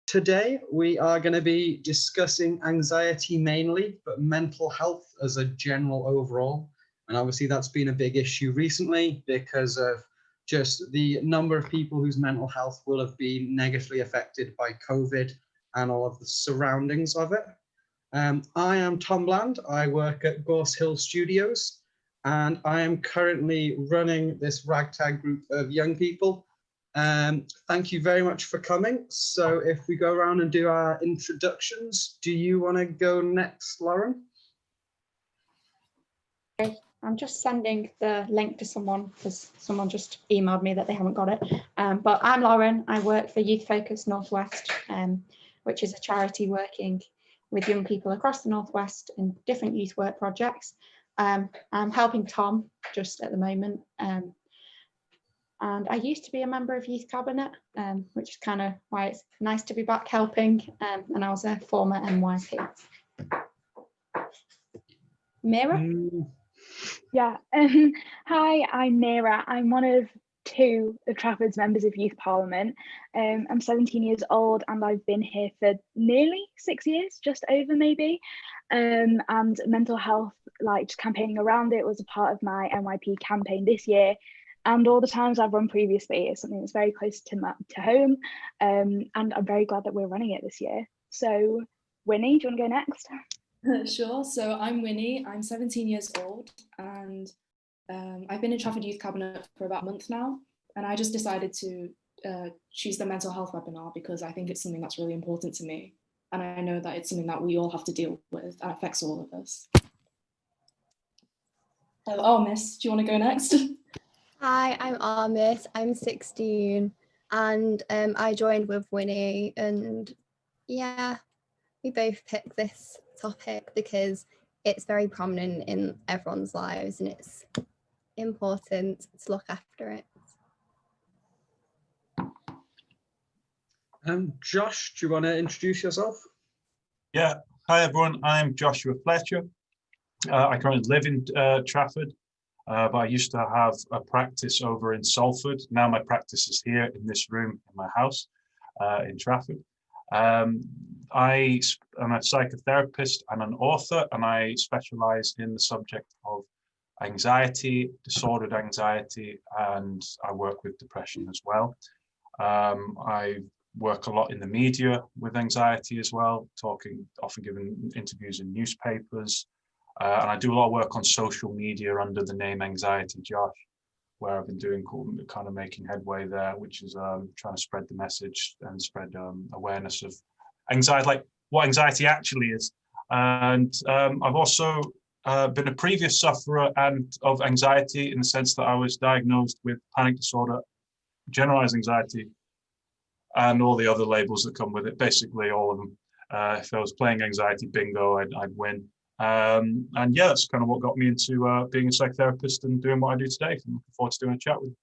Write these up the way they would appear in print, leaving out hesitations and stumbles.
Today, we are going to be discussing anxiety mainly, but mental health as a general overall. And obviously that's been a big issue recently because of just the number of people whose mental health will have been negatively affected by COVID and all of the surroundings of it. I am Tom Bland. I work at Gorse Hill Studios, and I am currently running this ragtag group of young people. Thank you very much for coming. So if we go around and do our introductions, do you want to go next, Lauren? Okay, I'm just sending the link to someone because someone just emailed me that they haven't got it. But I'm Lauren. I work for Youth Focus Northwest, which is a charity working with young people across the Northwest in different youth work projects. I'm helping Tom just at the moment. And I used to be a member of Youth Cabinet, which is kind of why it's nice to be back helping. And I was a former NYP. Mira? Yeah. Hi, I'm Mira. I'm one of two of Trafford's members of Youth Parliament. I'm 17 years old and I've been here for nearly 6 years, just over maybe. And mental health, like just campaigning around it, was a part of my NYP campaign this year. And all the times I've run previously, it's something that's very close to home. And I'm very glad that we're running it this year. So Winnie, do you want to go next? Sure. So I'm Winnie. I'm 17 years old and I've been in Trafford Youth Cabinet for about a month now. And I just decided to choose the mental health webinar because I think it's something that's really important to me. And I know that it's something that we all have to deal with and affects all of us. Oh, Miss, do you want to go next? Hi, I'm Armis. I'm 16 and I joined with Winnie, and yeah, we both picked this topic because it's very prominent in everyone's lives and it's important to look after it. Josh, do you want to introduce yourself? Yeah, hi everyone, I'm Joshua Fletcher. I currently live in Trafford, but I used to have a practice over in Salford. Now my practice is here in this room in my house in Trafford. I'm a psychotherapist and an author, and I specialize in the subject of anxiety, disordered anxiety, and I work with depression as well. I work a lot in the media with anxiety as well, often giving interviews in newspapers, and I do a lot of work on social media under the name Anxiety Josh, where I've been doing kind of making headway there, which is trying to spread the message and spread awareness of anxiety, like what anxiety actually is. And I've also been a previous sufferer of anxiety in the sense that I was diagnosed with panic disorder, generalized anxiety, and all the other labels that come with it, basically all of them. If I was playing anxiety bingo, I'd win. And yeah, that's kind of what got me into being a psychotherapist and doing what I do today. I'm looking forward to doing a chat with you.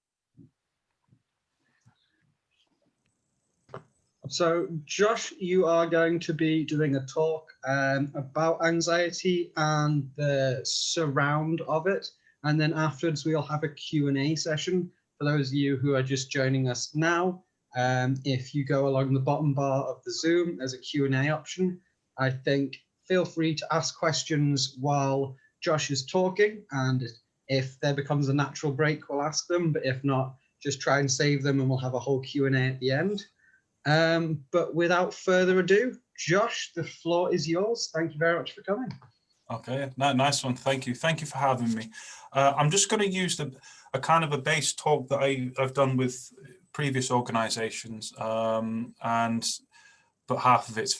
So Josh, you are going to be doing a talk about anxiety and the surround of it. And then afterwards, we'll have a Q&A session for those of you who are just joining us now. If you go along the bottom bar of the Zoom, there's a Q&A option. I think feel free to ask questions while Josh is talking, and if there becomes a natural break, we'll ask them, but if not, just try and save them and we'll have a whole Q&A at the end. But without further ado, Josh, the floor is yours. Thank you very much for coming. Okay, nice one. Thank you. Thank you for having me. I'm just going to use a kind of a base talk that I've done with previous organizations, but half of it's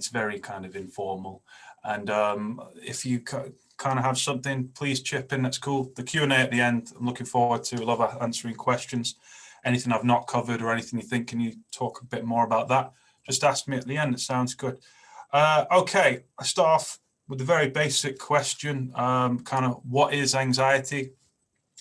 very kind of informal. And if you kind of have something, please chip in. That's cool. The Q&A at the end, I'm looking forward to. I love answering questions. Anything I've not covered or anything you think, can you talk a bit more about that? Just ask me at the end. It sounds good. Okay, I start off with a very basic question. Kind of, what is anxiety?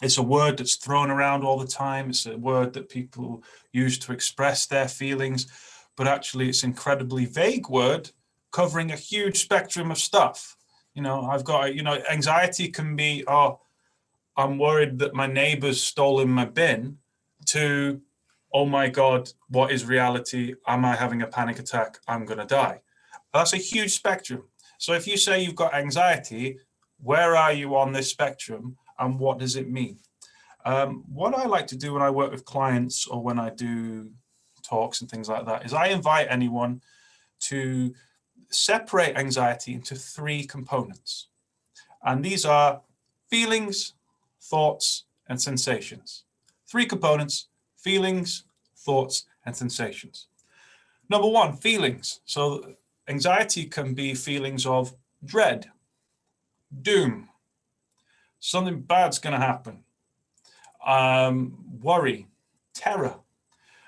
It's a word that's thrown around all the time. It's a word that people use to express their feelings, but actually it's an incredibly vague word covering a huge spectrum of stuff. I've got, anxiety can be, oh, I'm worried that my neighbor's stolen my bin, to oh my God, what is reality? Am I having a panic attack? I'm going to die. That's a huge spectrum. So if you say you've got anxiety, where are you on this spectrum and what does it mean? What I like to do when I work with clients or when I do talks and things like that is I invite anyone to separate anxiety into 3 components. And these are feelings, thoughts, and sensations. 3 components: feelings, thoughts, and sensations. Number 1, feelings. So anxiety can be feelings of dread, doom, something bad's going to happen, worry, terror.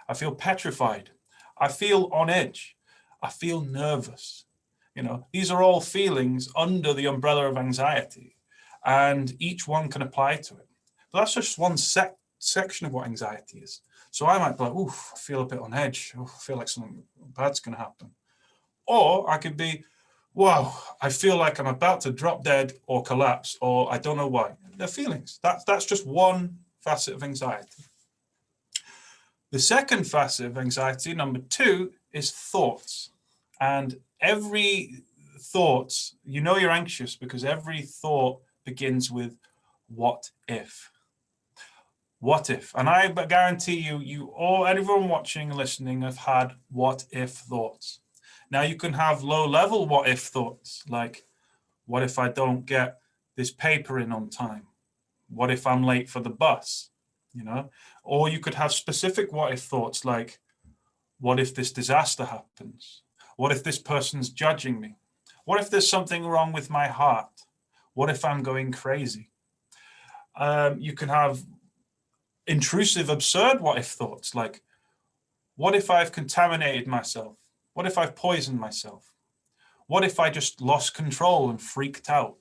I feel petrified. I feel on edge. I feel nervous. You know, these are all feelings under the umbrella of anxiety, and each one can apply to it. But that's just one section of what anxiety is. So I might be like, oof, I feel a bit on edge. Oh, I feel like something bad's going to happen. Or I could be, wow, I feel like I'm about to drop dead or collapse, or I don't know why. They're feelings. That's just one facet of anxiety. The second facet of anxiety, number 2, is thoughts. And every thought, you know you're anxious because every thought begins with what if? What if? And I guarantee you all, everyone watching and listening have had what if thoughts. Now you can have low level what if thoughts, like what if I don't get this paper in on time? What if I'm late for the bus? You know, or you could have specific what if thoughts like, what if this disaster happens? What if this person's judging me? What if there's something wrong with my heart? What if I'm going crazy? You can have intrusive, absurd what if thoughts like, what if I've contaminated myself? What if I've poisoned myself? What if I just lost control and freaked out?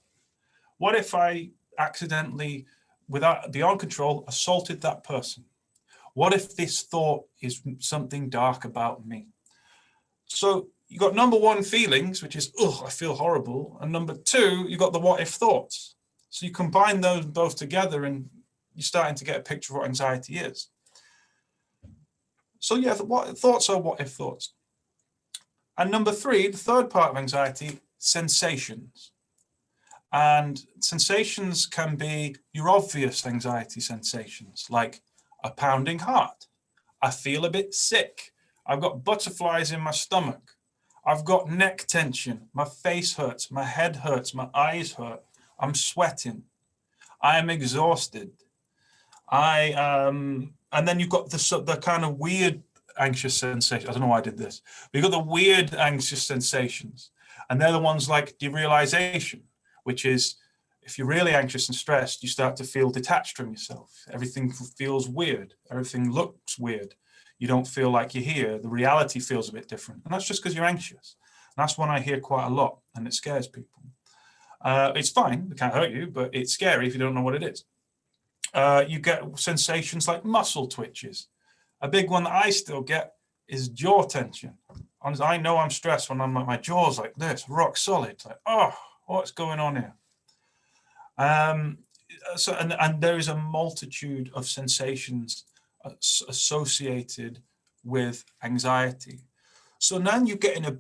What if I accidentally, without beyond control, assaulted that person? What if this thought is something dark about me? So you got number 1, feelings, which is, oh, I feel horrible. And number 2, you got the what if thoughts. So you combine those both together and you're starting to get a picture of what anxiety is. So yeah, what thoughts are what if thoughts. And number 3, the third part of anxiety, sensations. And sensations can be your obvious anxiety sensations, like a pounding heart. I feel a bit sick. I've got butterflies in my stomach. I've got neck tension. My face hurts. My head hurts. My eyes hurt. I'm sweating. I am exhausted. And then you've got the kind of weird anxious sensation. I don't know why I did this, but you've got the weird anxious sensations. And they're the ones like derealization, which is if you're really anxious and stressed, you start to feel detached from yourself. Everything feels weird. Everything looks weird. You don't feel like you're here. The reality feels a bit different. And that's just because you're anxious. And that's one I hear quite a lot, and it scares people. It's fine. It can't hurt you, but it's scary if you don't know what it is. You get sensations like muscle twitches. A big one that I still get is jaw tension. I know I'm stressed when I'm like, my jaw's like this, rock solid. It's like, oh, what's going on here? So there is a multitude of sensations associated with anxiety. So now you're getting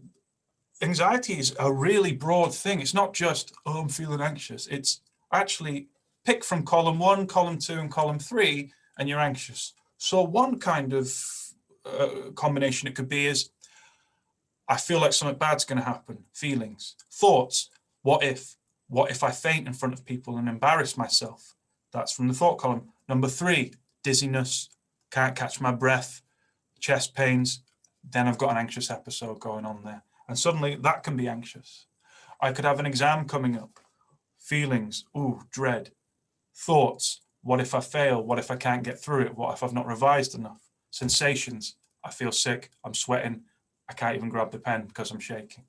anxiety is a really broad thing. It's not just, oh, I'm feeling anxious. It's actually pick from column 1, column 2, and column 3, and you're anxious. So one kind of combination it could be is, I feel like something bad's going to happen. Feelings, thoughts, what if? What if I faint in front of people and embarrass myself? That's from the thought column. Number 3, dizziness, can't catch my breath, chest pains. Then I've got an anxious episode going on there. And suddenly that can be anxious. I could have an exam coming up. Feelings, ooh, dread. Thoughts, what if I fail? What if I can't get through it? What if I've not revised enough? Sensations, I feel sick, I'm sweating, I can't even grab the pen because I'm shaking.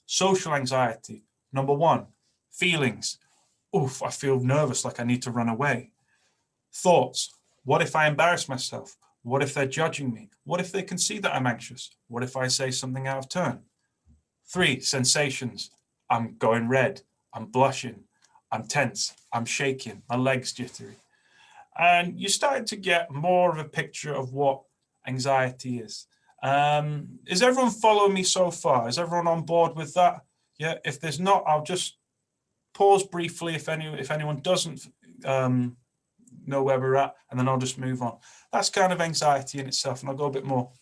Social anxiety, number 1, feelings, oof, I feel nervous, like I need to run away. Thoughts, what if I embarrass myself? What if they're judging me? What if they can see that I'm anxious? What if I say something out of turn? 3, sensations, I'm going red, I'm blushing, I'm tense, I'm shaking, my legs jittery. And you started to get more of a picture of what anxiety is. Is everyone following me so far? Is everyone on board with that? Yeah, if there's not, I'll just pause briefly if anyone doesn't know where we're at, and then I'll just move on. That's kind of anxiety in itself, and I'll go a bit more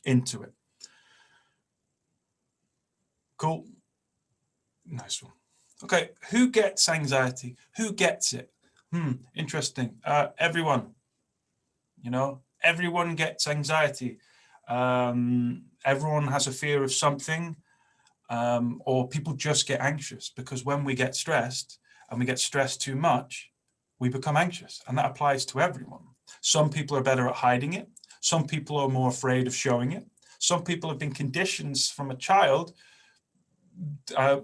into it. Cool. Nice one. Okay, who gets anxiety? Who gets it? Interesting. Everyone. You know, everyone gets anxiety. Everyone has a fear of something, or people just get anxious, because when we get stressed and we get stressed too much, we become anxious, and that applies to everyone. Some people are better at hiding it. Some people are more afraid of showing it. Some people have been conditioned from a child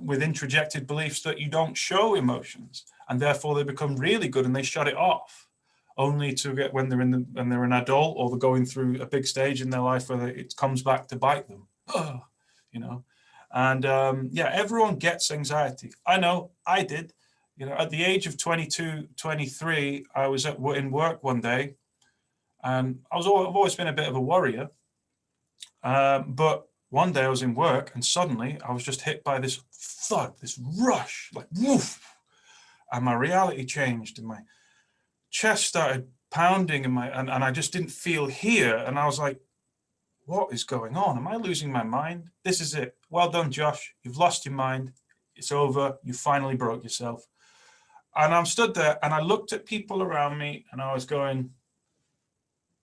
with introjected beliefs that you don't show emotions, and therefore they become really good and they shut it off, only to get when they're an adult, or they're going through a big stage in their life where it comes back to bite them. You know, and yeah, everyone gets anxiety. I know I did. You know, at the age of 22, 23, I was in work one day, and I've always been a bit of a worrier. But one day I was in work, and suddenly I was just hit by this thud, this rush, like woof, and my reality changed, and my chest started pounding, and I just didn't feel here, and I was like, what is going on? Am I losing my mind? This is it. Well done, Josh. You've lost your mind. It's over. You finally broke yourself. And I'm stood there, and I looked at people around me, and I was going,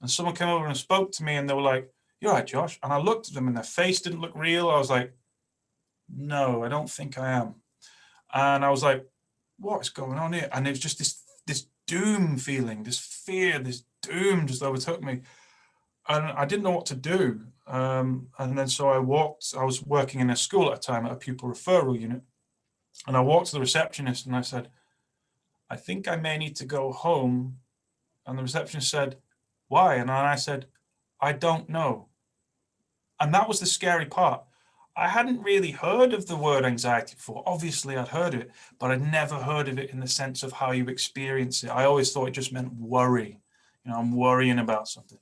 and someone came over and spoke to me, and they were like, "You're right, Josh." And I looked at them, and their face didn't look real. I was like, no, I don't think I am. And I was like, what is going on here? And it was just this doom feeling, this fear, this doom just overtook me. And I didn't know what to do. And then so I was working in a school at a time at a pupil referral unit. And I walked to the receptionist and I said, I think I may need to go home. And the receptionist said, why? And I said, I don't know. And that was the scary part. I hadn't really heard of the word anxiety before. Obviously, I'd heard of it, but I'd never heard of it in the sense of how you experience it. I always thought it just meant worry. You know, I'm worrying about something.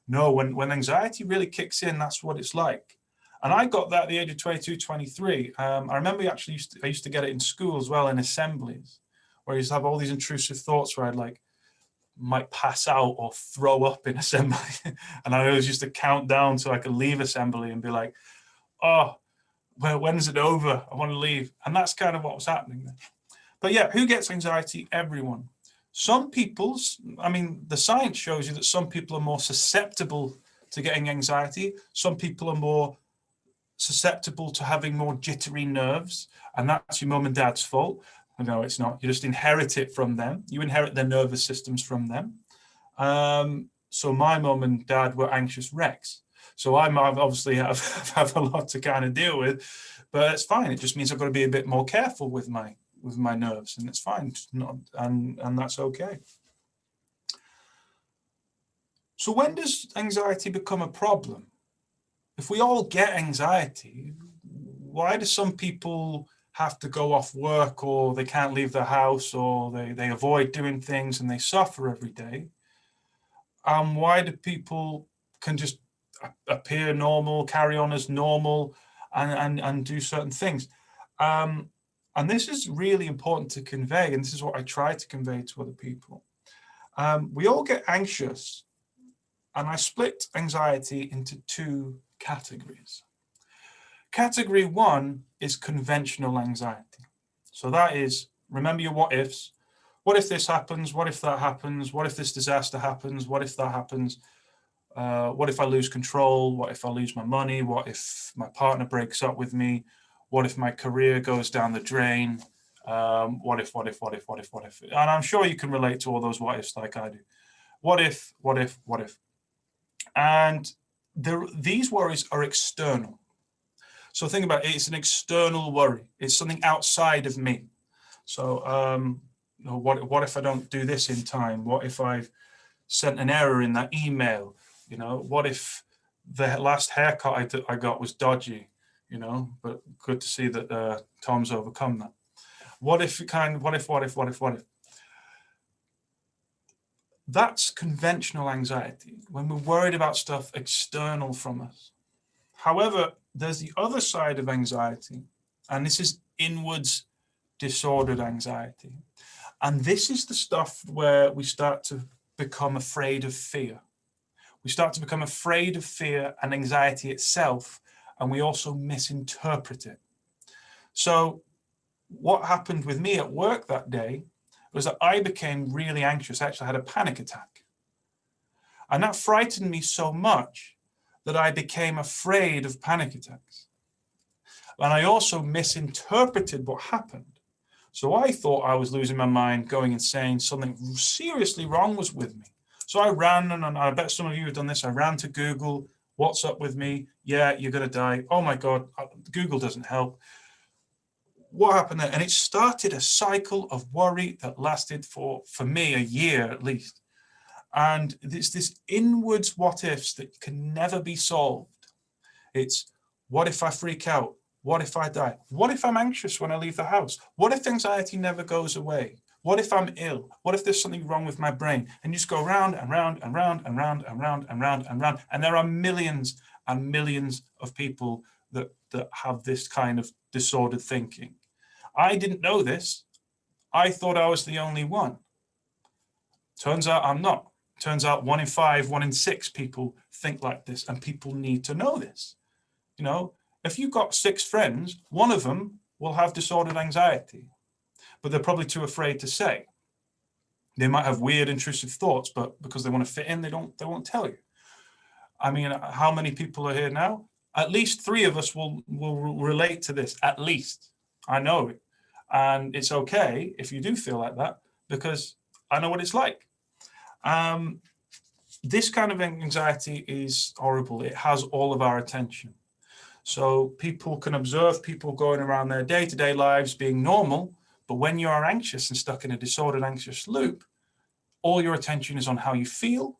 No, when anxiety really kicks in, that's what it's like. And I got that at the age of 22, 23. I remember I used to get it in school as well, in assemblies, where I used to have all these intrusive thoughts where I'd might pass out or throw up in assembly. And I always used to count down so I could leave assembly and be like, oh, well, when's it over? I want to leave. And that's kind of what was happening there. But yeah, who gets anxiety? Everyone. Some people's, I mean, the science shows you that some people are more susceptible to getting anxiety. Some people are more susceptible to having more jittery nerves, and that's your mum and dad's fault. No, it's not. You just inherit it from them. You inherit their nervous systems from them. So my mum and dad were anxious wrecks. So I obviously have a lot to kind of deal with, but it's fine. It just means I've got to be a bit more careful with my nerves, and it's fine. And that's okay. So when does anxiety become a problem? If we all get anxiety, why do some people have to go off work, or they can't leave their house, or they avoid doing things and they suffer every day? Why do people can just appear normal, carry on as normal, and do certain things? And this is really important to convey, and this is what I try to convey to other people. We all get anxious, and I split anxiety into two categories. Category one is conventional anxiety. So that is, remember your what ifs. What if this happens? What if that happens? What if this disaster happens? What if that happens? What if I lose control? What if I lose my money? What if my partner breaks up with me? What if my career goes down the drain? What if? And I'm sure you can relate to all those what ifs like I do. What if? And these worries are external. So think about it, it's an external worry. It's something outside of me. So what if I don't do this in time? What if I've sent an error in that email? You know, what if the last haircut I got was dodgy? You know, but good to see that Tom's overcome that. What if? That's conventional anxiety, when we're worried about stuff external from us. However, there's the other side of anxiety, and this is inwards disordered anxiety. And this is the stuff where we start to become afraid of fear. We start to become afraid of fear and anxiety itself, and we also misinterpret it. So what happened with me at work that day was that I became really anxious. I actually had a panic attack. And that frightened me so much that I became afraid of panic attacks. And I also misinterpreted what happened. So I thought I was losing my mind, going insane, something seriously wrong was with me. So I ran, and I bet some of you have done this, I ran to Google, what's up with me? Yeah, you're gonna die. Oh my God, Google doesn't help. What happened there? And it started a cycle of worry that lasted for me, a year at least. And it's this inwards what ifs that can never be solved. It's, what if I freak out? What if I die? What if I'm anxious when I leave the house? What if anxiety never goes away? What if I'm ill? What if there's something wrong with my brain? And you just go round and round and round and round and round and round and round. And there are millions and millions of people that have this kind of disordered thinking. I didn't know this. I thought I was the only one. Turns out I'm not. Turns out 1 in 5, 1 in 6 people think like this, and people need to know this. You know, if you've got 6 friends, one of them will have disordered anxiety, but they're probably too afraid to say. They might have weird intrusive thoughts, but because they want to fit in, they won't tell you. I mean, how many people are here now? At least 3 of us will relate to this, at least. I know it. And it's okay if you do feel like that, because I know what it's like. This kind of anxiety is horrible. It has all of our attention. So people can observe people going around their day-to-day lives being normal, but when you are anxious and stuck in a disordered anxious loop, all your attention is on how you feel,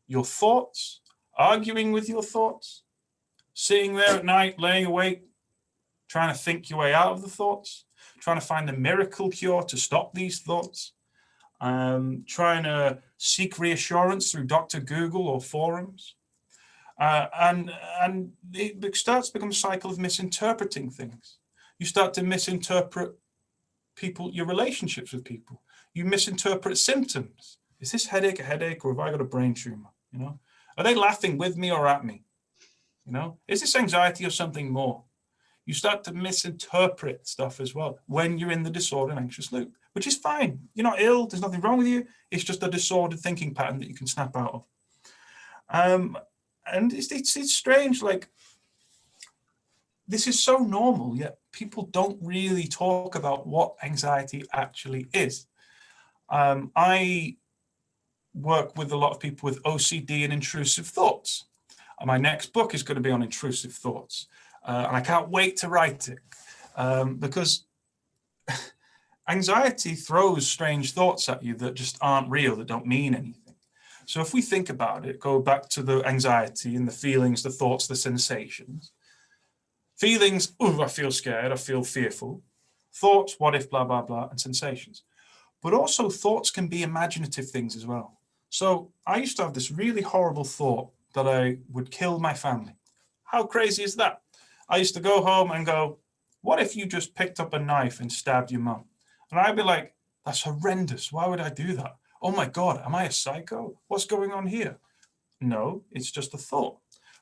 your thoughts, arguing with your thoughts, sitting there at night, laying awake, trying to think your way out of the thoughts, trying to find a miracle cure to stop these thoughts, trying to seek reassurance through Dr. Google or forums. And it starts to become a cycle of misinterpreting things. You start to misinterpret people, your relationships with people. You misinterpret symptoms. Is this headache a headache, or have I got a brain tumor? You know, are they laughing with me or at me? You know, is this anxiety or something more? You start to misinterpret stuff as well when you're in the disordered anxious loop, which is fine. You're not ill. There's nothing wrong with you. It's just a disordered thinking pattern that you can snap out of. And it's strange, like, this is so normal, yet people don't really talk about what anxiety actually is. I work with a lot of people with OCD and intrusive thoughts. And my next book is going to be on intrusive thoughts. And I can't wait to write it, because anxiety throws strange thoughts at you that just aren't real, that don't mean anything. So if we think about it, go back to the anxiety and the feelings, the thoughts, the sensations. Feelings, oh, I feel scared, I feel fearful. Thoughts, what if, blah, blah, blah, and sensations. But also thoughts can be imaginative things as well. So I used to have this really horrible thought that I would kill my family. How crazy is that? I used to go home and go, what if you just picked up a knife and stabbed your mum? And I'd be like, that's horrendous. Why would I do that? Oh my God, am I a psycho? What's going on here? No, it's just a thought.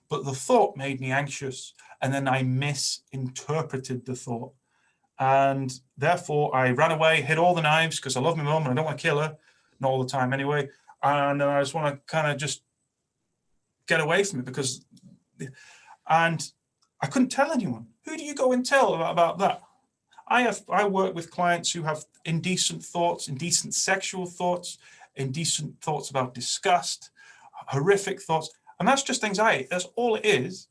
But the thought made me anxious, and then I misinterpreted the thought. And therefore I ran away, hid all the knives because I love my mum and I don't want to kill her. Not all the time anyway. And I just want to kind of just get away from it and I couldn't tell anyone. Who do you go and tell about that? I work with clients who have indecent thoughts, indecent sexual thoughts, indecent thoughts about disgust, horrific thoughts, and that's just anxiety. That's all it is.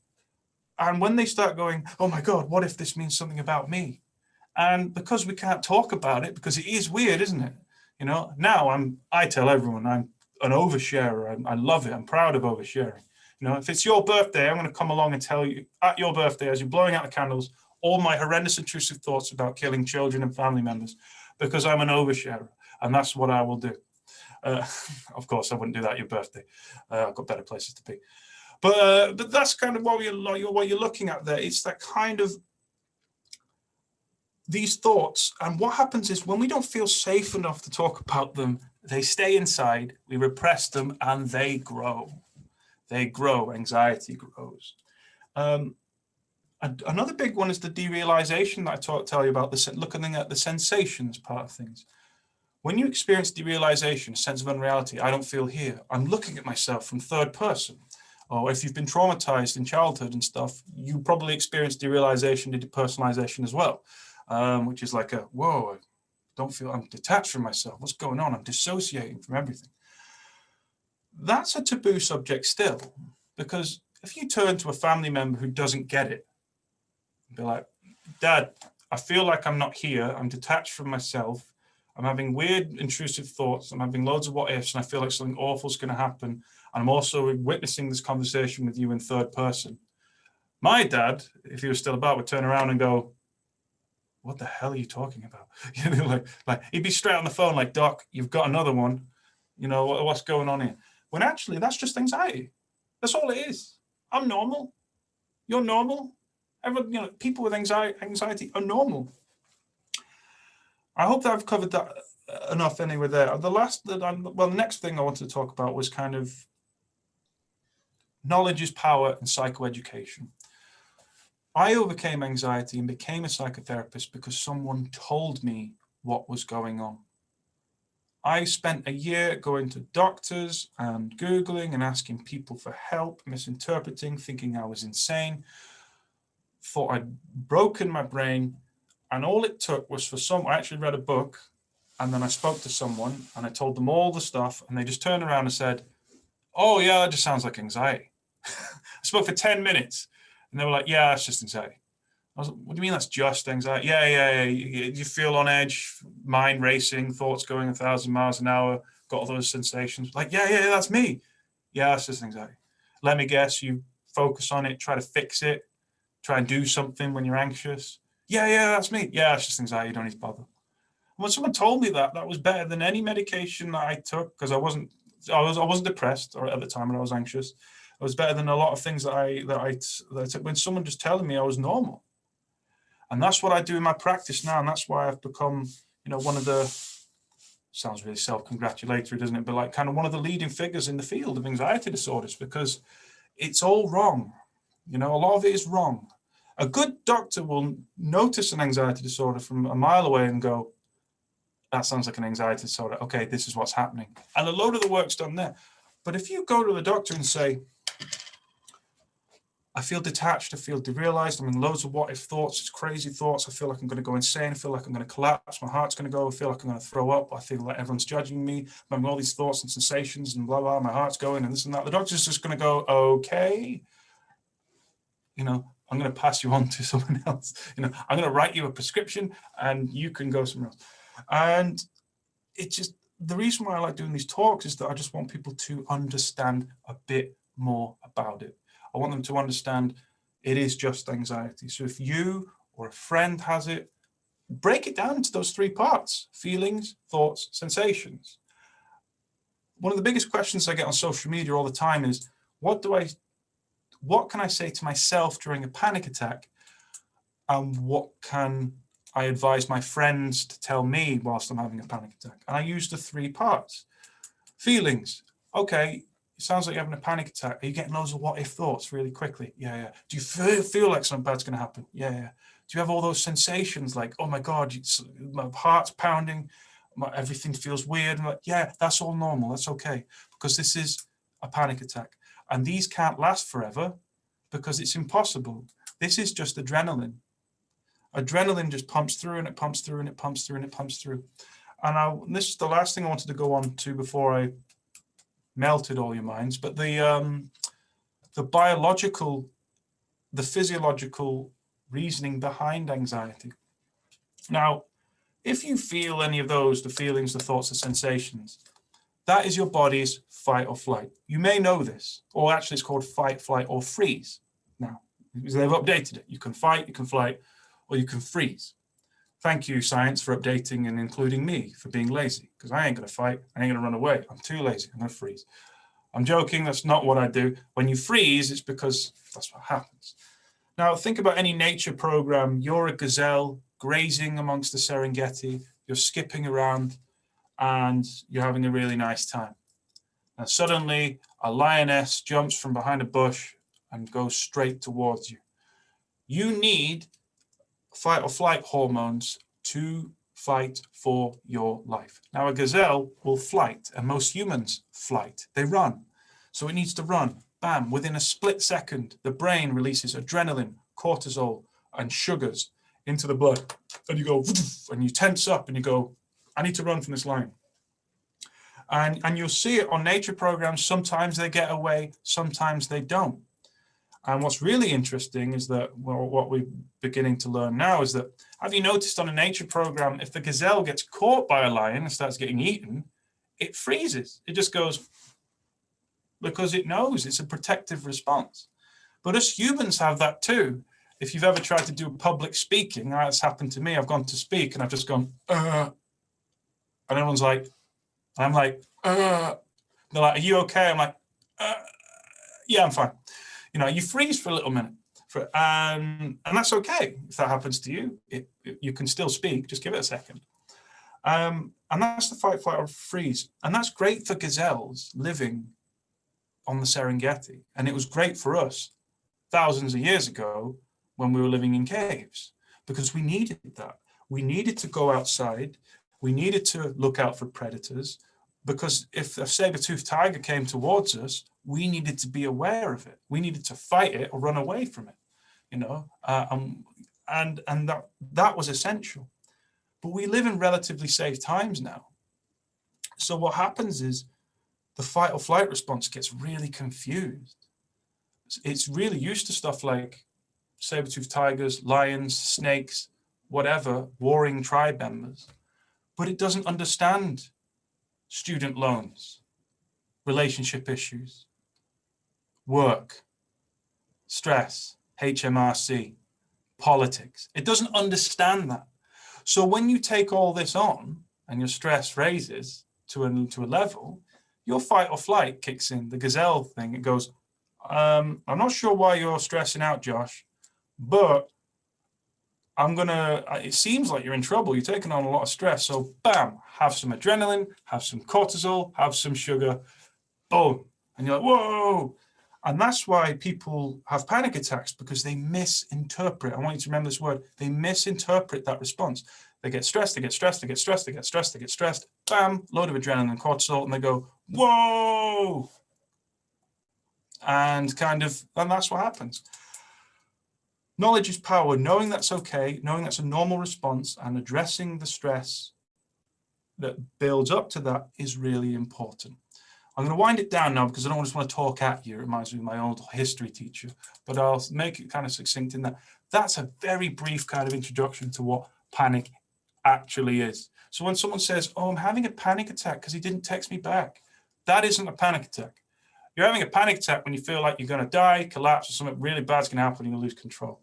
And when they start going, oh my God, what if this means something about me? And because we can't talk about it, because it is weird, isn't it? You know, now I tell everyone I'm an oversharer. I love it. I'm proud of oversharing. You know, if it's your birthday, I'm going to come along and tell you at your birthday, as you're blowing out the candles, all my horrendous intrusive thoughts about killing children and family members, because I'm an oversharer, and that's what I will do. Of course, I wouldn't do that at your birthday. I've got better places to be. But that's kind of what you're looking at there. It's that kind of these thoughts. And what happens is when we don't feel safe enough to talk about them, they stay inside, we repress them, and they grow. They grow, anxiety grows. Another big one is the derealization that I tell you about, looking at the sensations part of things. When you experience derealization, a sense of unreality, I don't feel here, I'm looking at myself from third person. Or if you've been traumatized in childhood and stuff, you probably experience derealization, depersonalization as well, which is like whoa, I don't feel, I'm detached from myself. What's going on? I'm dissociating from everything. That's a taboo subject still, because if you turn to a family member who doesn't get it, be like, Dad, I feel like I'm not here. I'm detached from myself. I'm having weird, intrusive thoughts. I'm having loads of what ifs, and I feel like something awful is going to happen. And I'm also witnessing this conversation with you in third person. My dad, if he was still about, would turn around and go, what the hell are you talking about? You know, like he'd be straight on the phone, like, Doc, you've got another one. You know, what's going on here? When actually, that's just anxiety. That's all it is. I'm normal. You're normal. Everyone, you know, people with anxiety are normal. I hope that I've covered that enough anyway there. The next thing I wanted to talk about was kind of knowledge is power and psychoeducation. I overcame anxiety and became a psychotherapist because someone told me what was going on. I spent a year going to doctors and Googling and asking people for help, misinterpreting, thinking I was insane, thought I'd broken my brain. And all it took was for I actually read a book, and then I spoke to someone and I told them all the stuff, and they just turned around and said, oh yeah, that just sounds like anxiety. I spoke for 10 minutes and they were like, yeah, that's just anxiety. I was like, what do you mean that's just anxiety? Yeah. You feel on edge, mind racing, thoughts going 1,000 miles an hour, got all those sensations. Like, yeah, that's me. Yeah, that's just anxiety. Let me guess, you focus on it, try to fix it, try and do something when you're anxious. Yeah, that's me. Yeah, it's just anxiety, you don't need to bother. And when someone told me that was better than any medication that I took, because I wasn't depressed or at the time when I was anxious. It was better than a lot of things that I took when someone just telling me I was normal. And that's what I do in my practice now. And that's why I've become, one of the, sounds really self-congratulatory, doesn't it? But like kind of one of the leading figures in the field of anxiety disorders, because it's all wrong. A lot of it is wrong. A good doctor will notice an anxiety disorder from a mile away and go, that sounds like an anxiety disorder. Okay, this is what's happening. And a load of the work's done there. But if you go to the doctor and say, I feel detached, I feel derealized, I'm in loads of what if thoughts, it's crazy thoughts, I feel like I'm going to go insane, I feel like I'm going to collapse, my heart's going to go, I feel like I'm going to throw up, I feel like everyone's judging me, I'm having all these thoughts and sensations and blah, blah, my heart's going and this and that. The doctor's just going to go, okay, I'm going to pass you on to someone else. I'm going to write you a prescription and you can go somewhere else. And it's just, the reason why I like doing these talks is that I just want people to understand a bit more about it. I want them to understand it is just anxiety. So if you or a friend has it, break it down into those three parts: feelings, thoughts, sensations. One of the biggest questions I get on social media all the time is, what can I say to myself during a panic attack? And what can I advise my friends to tell me whilst I'm having a panic attack? And I use the three parts. Feelings. Okay, it sounds like you're having a panic attack. Are you getting loads of what if thoughts really quickly? Yeah. Do you feel like something bad's going to happen? Yeah. Do you have all those sensations like, oh my God, my heart's pounding, everything feels weird? I'm like, yeah, that's all normal. That's okay. Because this is a panic attack. And these can't last forever because it's impossible. This is just adrenaline. Adrenaline just pumps through and it pumps through and it pumps through and it pumps through. And this is the last thing I wanted to go on to before I melted all your minds, but the biological, the physiological reasoning behind anxiety. Now, if you feel any of those, the feelings, the thoughts, the sensations, that is your body's fight or flight. You may know this, or actually it's called fight, flight, or freeze. Now, because they've updated it. You can fight, you can flight, or you can freeze. Thank you, science, for updating and including me for being lazy, because I ain't going to fight. I ain't going to run away. I'm too lazy. I'm going to freeze. I'm joking. That's not what I do. When you freeze, it's because that's what happens. Now, think about any nature program. You're a gazelle grazing amongst the Serengeti. You're skipping around and you're having a really nice time. And suddenly, a lioness jumps from behind a bush and goes straight towards you. You need fight or flight hormones to fight for your life. Now, a gazelle will flight, and most humans flight. They run. So it needs to run. Bam, within a split second, the brain releases adrenaline, cortisol, and sugars into the blood. And you go, and you tense up and you go, I need to run from this lion. And you'll see it on nature programs. Sometimes they get away, sometimes they don't. And what's really interesting is that, well, what we're beginning to learn now is that, have you noticed on a nature program, if the gazelle gets caught by a lion and starts getting eaten, it freezes. It just goes, because it knows it's a protective response. But us humans have that too. If you've ever tried to do public speaking, that's happened to me. I've gone to speak and I've just gone, and everyone's like, I'm like, they're like, are you okay? I'm like, yeah, I'm fine. You know, you freeze for a little minute, and that's okay. If that happens to you, you can still speak, just give it a second. And that's the fight, flight, or freeze. And that's great for gazelles living on the Serengeti. And it was great for us thousands of years ago when we were living in caves, because we needed that. We needed to go outside. We needed to look out for predators, because if a saber-toothed tiger came towards us, we needed to be aware of it. We needed to fight it or run away from it, you know, and that was essential. But we live in relatively safe times now. So what happens is the fight or flight response gets really confused. It's really used to stuff like saber-toothed tigers, lions, snakes, whatever, warring tribe members, but it doesn't understand student loans, relationship issues, work, stress, HMRC, politics. It doesn't understand that. So when you take all this on and your stress raises to a level, your fight or flight kicks in, the gazelle thing. It goes, I'm not sure why you're stressing out, Josh, but it seems like you're in trouble. You're taking on a lot of stress. So bam, have some adrenaline, have some cortisol, have some sugar, boom. And you're like, whoa. And that's why people have panic attacks, because they misinterpret. I want you to remember this word. They misinterpret that response. They get stressed, they get stressed, they get stressed, they get stressed, they get stressed. Bam, load of adrenaline and cortisol, and they go, whoa. And that's what happens. Knowledge is power. Knowing that's okay, knowing that's a normal response, and addressing the stress that builds up to that is really important. I'm going to wind it down now because I don't just want to talk at you. It reminds me of my old history teacher, but I'll make it kind of succinct in that. That's a very brief kind of introduction to what panic actually is. So when someone says, oh, I'm having a panic attack because he didn't text me back, that isn't a panic attack. You're having a panic attack when you feel like you're going to die, collapse, or something really bad's going to happen and you lose control.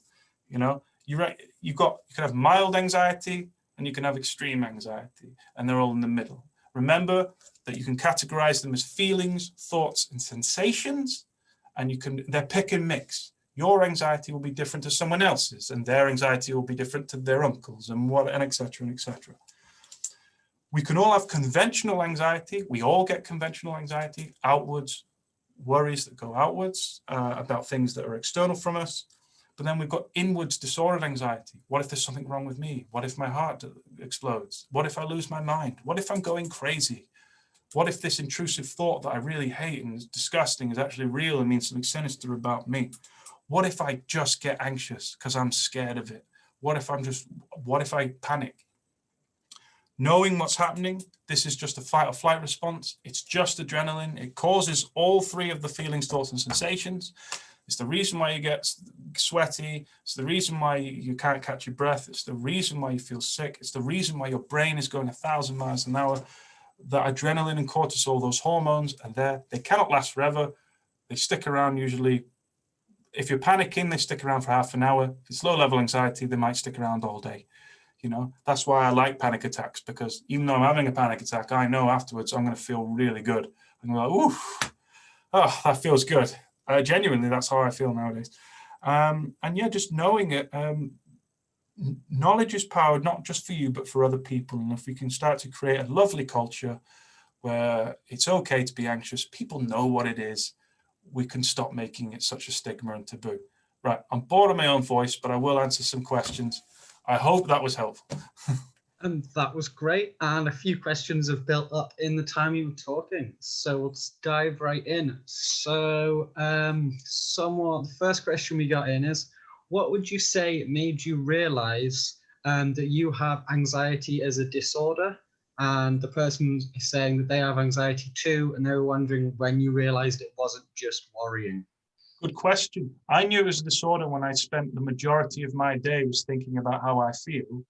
You know, you can have mild anxiety and you can have extreme anxiety, and they're all in the middle. Remember that you can categorize them as feelings, thoughts, and sensations, and they're pick and mix. Your anxiety will be different to someone else's, and their anxiety will be different to their uncle's, and et cetera, and et cetera. We can all have conventional anxiety. We all get conventional anxiety, outwards, worries that go outwards about things that are external from us. But then we've got inwards disordered anxiety. What if there's something wrong with me? What if my heart explodes? What if I lose my mind? What if I'm going crazy? What if this intrusive thought that I really hate and is disgusting is actually real and means something sinister about me? What if I just get anxious because I'm scared of it? What if I panic? Knowing what's happening, this is just a fight or flight response. It's just adrenaline. It causes all three of the feelings, thoughts, and sensations. It's the reason why you get sweaty. It's the reason why you can't catch your breath. It's the reason why you feel sick. It's the reason why your brain is going 1,000 miles an hour. The adrenaline and cortisol, those hormones are there. They cannot last forever. They stick around usually. If you're panicking, they stick around for half an hour. If it's low-level anxiety, they might stick around all day. You know, that's why I like panic attacks, because even though I'm having a panic attack, I know afterwards I'm going to feel really good. I'm like, oof, oh, that feels good. Genuinely, that's how I feel nowadays. And yeah, just knowing it, knowledge is power, not just for you, but for other people. And if we can start to create a lovely culture where it's okay to be anxious, people know what it is, we can stop making it such a stigma and taboo. Right, I'm bored of my own voice, but I will answer some questions. I hope that was helpful. And that was great. And a few questions have built up in the time you were talking. So let's dive right in. So the first question we got in is, what would you say made you realize that you have anxiety as a disorder? And the person is saying that they have anxiety too, and they were wondering when you realized it wasn't just worrying. Good question. I knew it was a disorder when I spent the majority of my day was thinking about how I feel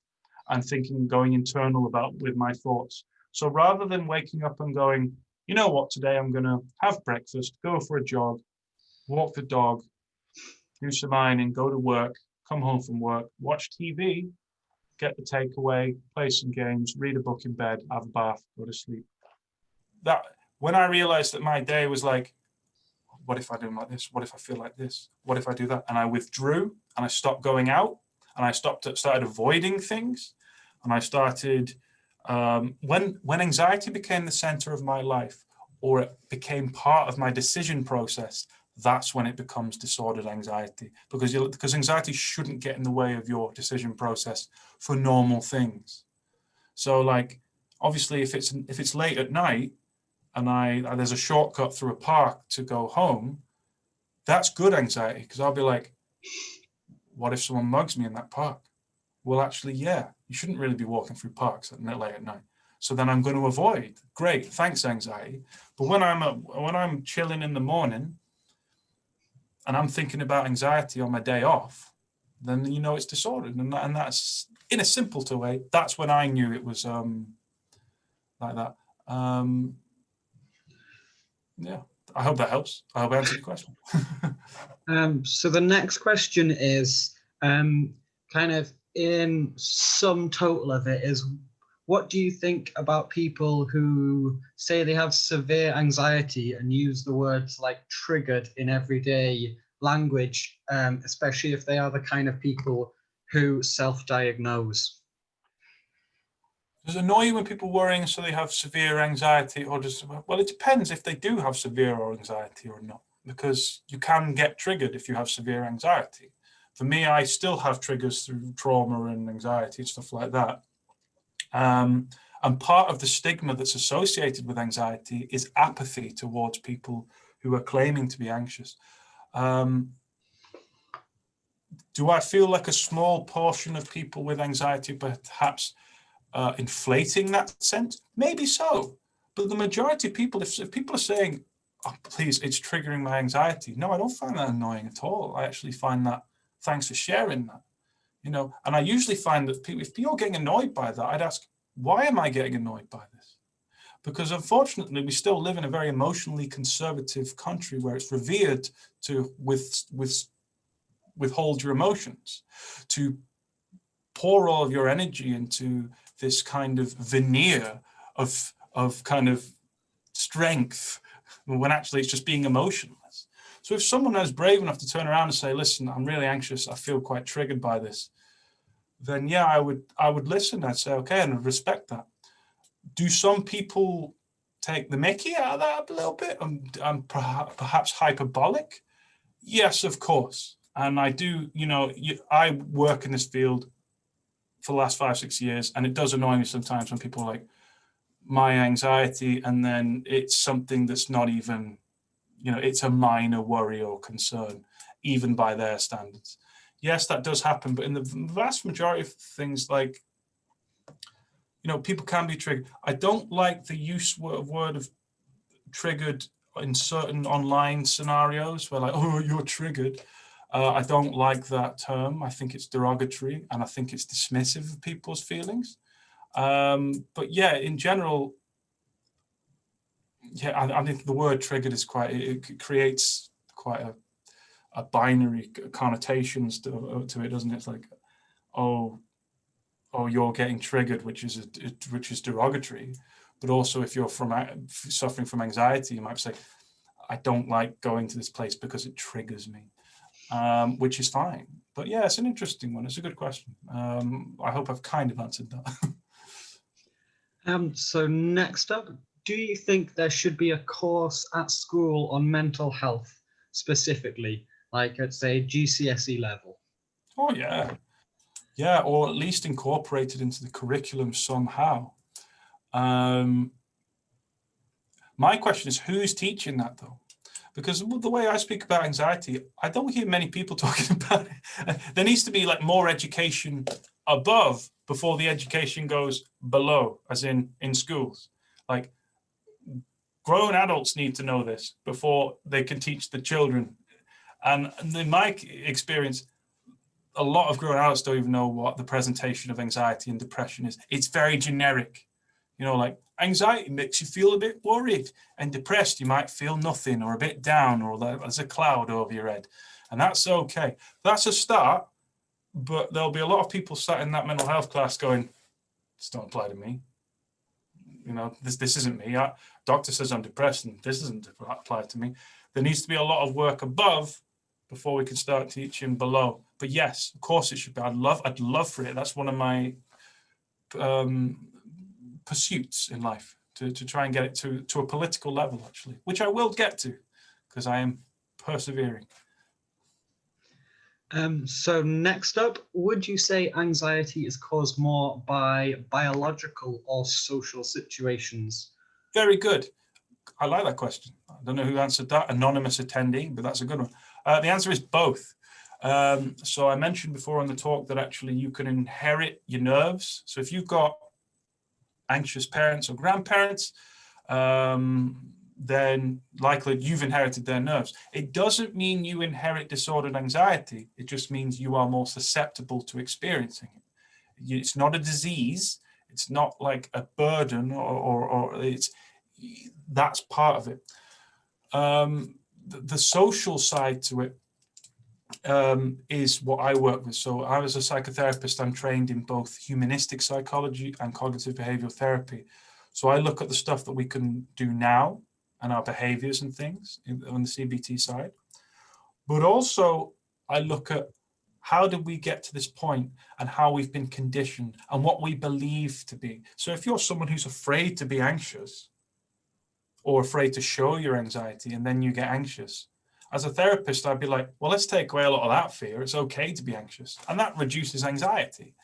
and going internal with my thoughts. So rather than waking up and going, you know what, today I'm going to have breakfast, go for a jog, walk the dog, do some ironing, go to work, come home from work, watch TV, get the takeaway, play some games, read a book in bed, have a bath, go to sleep. That when I realized that my day was like, what if I do like this? What if I feel like this? What if I do that? And I withdrew and I stopped going out and I started avoiding things. And I started, when anxiety became the center of my life, or it became part of my decision process, that's when it becomes disordered anxiety, because anxiety shouldn't get in the way of your decision process for normal things. So like, obviously if it's late at night and there's a shortcut through a park to go home, that's good anxiety, because I'll be like, what if someone mugs me in that park? Well, actually, yeah, you shouldn't really be walking through parks late at night. So then I'm going to avoid. Great, thanks, anxiety. But when I'm chilling in the morning and I'm thinking about anxiety on my day off, then you know it's disordered, and that's in a simple way. That's when I knew it was like that. Yeah, I hope that helps. I hope I answered your question. So the next question is kind of in sum total of it is, what do you think about people who say they have severe anxiety and use the words like triggered in everyday language, especially if they are the kind of people who self-diagnose? Does it annoy you when people worrying so they have severe anxiety, or just, well, it depends if they do have severe anxiety or not, because you can get triggered if you have severe anxiety. For me, I still have triggers through trauma and anxiety and stuff like that. And part of the stigma that's associated with anxiety is apathy towards people who are claiming to be anxious. Do I feel like a small portion of people with anxiety perhaps inflating that sense? Maybe so. But the majority of people, if people are saying, oh, please, it's triggering my anxiety, no, I don't find that annoying at all. I actually find that, thanks for sharing that. You know, and I usually find that if people are getting annoyed by that, I'd ask, why am I getting annoyed by this? Because unfortunately, we still live in a very emotionally conservative country where it's revered to withhold your emotions, to pour all of your energy into this kind of veneer of kind of strength, when actually it's just being emotionless. So if someone is brave enough to turn around and say, listen, I'm really anxious, I feel quite triggered by this, then yeah, I would listen. I'd say, okay, and I'd respect that. Do some people take the mickey out of that a little bit and perhaps hyperbolic? Yes, of course. And I do, you know, I work in this field for the last 5-6 years, and it does annoy me sometimes when people are like, my anxiety, and then it's something that's not even, you know, it's a minor worry or concern, even by their standards. Yes, that does happen, but in the vast majority of things, like, you know, people can be triggered. I don't like the use of word of triggered in certain online scenarios where like, oh, you're triggered. I don't like that term. I think it's derogatory and I think it's dismissive of people's feelings. But yeah, in general, yeah, I think the word triggered is it creates quite a binary connotations to it, doesn't it? It's like, oh, or you're getting triggered, which is derogatory. But also, if you're suffering from anxiety, you might say, I don't like going to this place because it triggers me, which is fine. But yeah, it's an interesting one. It's a good question. I hope I've kind of answered that. So next up, do you think there should be a course at school on mental health specifically, like at say GCSE level? Oh yeah. Yeah, or at least incorporated into the curriculum somehow. My question is, who's teaching that though? Because the way I speak about anxiety, I don't hear many people talking about it. There needs to be like more education above before the education goes below, as in schools. Like grown adults need to know this before they can teach the children. And in my experience, a lot of grown adults don't even know what the presentation of anxiety and depression is. It's very generic. You know, like anxiety makes you feel a bit worried, and depressed, you might feel nothing or a bit down, or there's a cloud over your head. And that's okay. That's a start, but there'll be a lot of people sat in that mental health class going, this don't apply to me. You know, this isn't me. Doctor says I'm depressed and this doesn't apply to me. There needs to be a lot of work above before we can start teaching below. But yes, of course it should be. I'd love for it. That's one of my pursuits in life, to try and get it to a political level, actually, which I will get to, because I am persevering. So next up, would you say anxiety is caused more by biological or social situations? Very good. I like that question. I don't know who answered that, anonymous attendee, but that's a good one. The answer is both. So I mentioned before on the talk that actually you can inherit your nerves. So if you've got anxious parents or grandparents, then likely you've inherited their nerves. It doesn't mean you inherit disordered anxiety. It just means you are more susceptible to experiencing it. It's not a disease. It's not like a burden, or that's part of it. The social side to it is what I work with. So I was a psychotherapist. I'm trained in both humanistic psychology and cognitive behavioral therapy. So I look at the stuff that we can do now and our behaviors and things on the CBT side. But also I look at how did we get to this point and how we've been conditioned and what we believe to be. So if you're someone who's afraid to be anxious or afraid to show your anxiety and then you get anxious, as a therapist, I'd be like, well, let's take away a lot of that fear. It's okay to be anxious. And that reduces anxiety.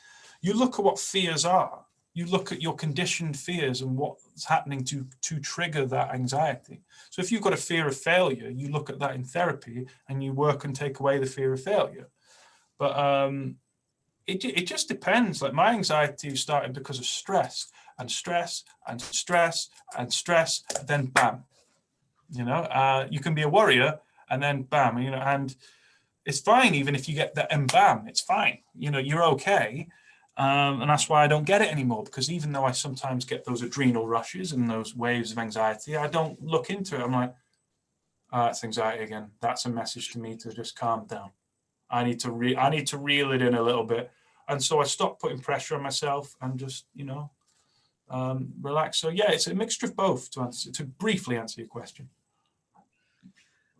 You look at what fears are. You look at your conditioned fears and what's happening to trigger that anxiety. So if you've got a fear of failure, you look at that in therapy and you work and take away the fear of failure. But it just depends. Like my anxiety started because of stress and stress and stress and stress, then bam. You know, you can be a warrior and then bam, you know, and it's fine even if you get that and bam, it's fine. You know, you're okay. And that's why I don't get it anymore, because even though I sometimes get those adrenal rushes and those waves of anxiety, I don't look into it. I'm like, oh, that's anxiety again. That's a message to me to just calm down. I need to reel it in a little bit. And so I stopped putting pressure on myself and just, you know, relax. So yeah, it's a mixture of both to briefly answer your question.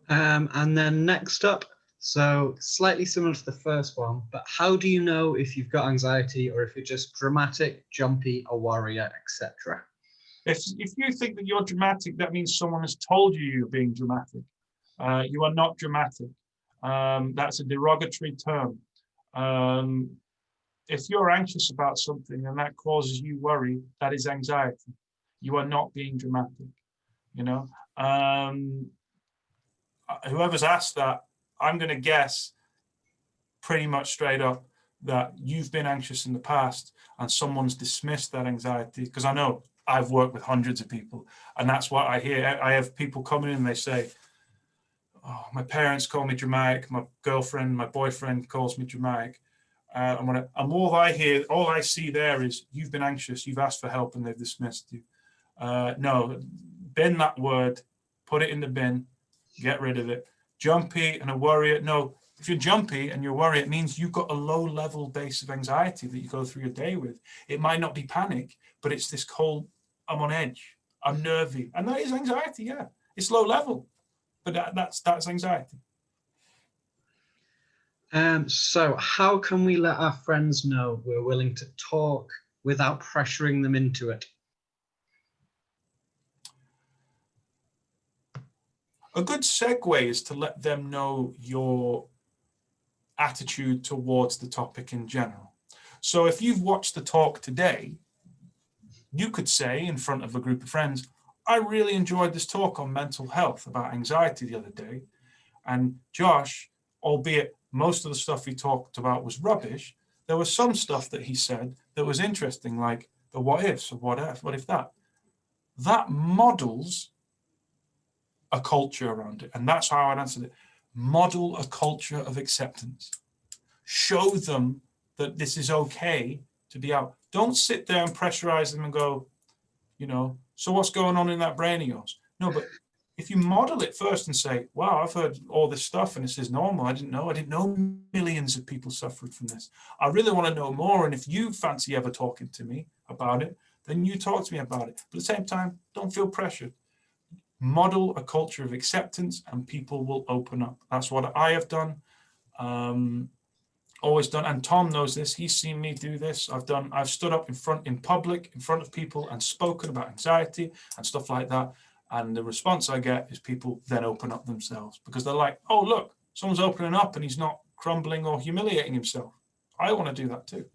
And then next up, so slightly similar to the first one, but how do you know if you've got anxiety or if you're just dramatic, jumpy, a warrior, etc.? If you think that you're dramatic, that means someone has told you you're being dramatic. You are not dramatic. That's a derogatory term. If you're anxious about something and that causes you worry, that is anxiety. You are not being dramatic, you know. Whoever's asked that, I'm going to guess pretty much straight up that you've been anxious in the past and someone's dismissed that anxiety, because I know I've worked with hundreds of people and that's what I hear. I have people coming in and they say, oh, my parents call me dramatic, my girlfriend, my boyfriend calls me dramatic. And all I see there is you've been anxious, you've asked for help and they've dismissed you. No, bin that word, put it in the bin, get rid of it. Jumpy and a warrior, no, If you're jumpy and you're worried, it means you've got a low level base of anxiety that you go through your day with. It might not be panic, but it's this cold, I'm on edge, I'm nervy. And that is anxiety, yeah. It's low level, but that's anxiety. So how can we let our friends know we're willing to talk without pressuring them into it? A good segue is to let them know your attitude towards the topic in general. So if you've watched the talk today, you could say in front of a group of friends, I really enjoyed this talk on mental health about anxiety the other day. And Josh, albeit most of the stuff he talked about was rubbish, there was some stuff that he said that was interesting, like the what ifs of what if that. That models a culture around it. And that's how I'd answer it. Model a culture of acceptance. Show them that this is okay to be out. Don't sit there and pressurize them and go, you know, so what's going on in that brain of yours? No, but if you model it first and say, wow, I've heard all this stuff and this is normal. I didn't know millions of people suffered from this. I really want to know more. And if you fancy ever talking to me about it, then you talk to me about it. But at the same time, don't feel pressured. Model a culture of acceptance and people will open up. That's what I have done, always done. And Tom knows this. He's seen me do this. I've stood up in public, in front of people and spoken about anxiety and stuff like that. And the response I get is people then open up themselves because they're like, oh, look, someone's opening up and he's not crumbling or humiliating himself. I want to do that too.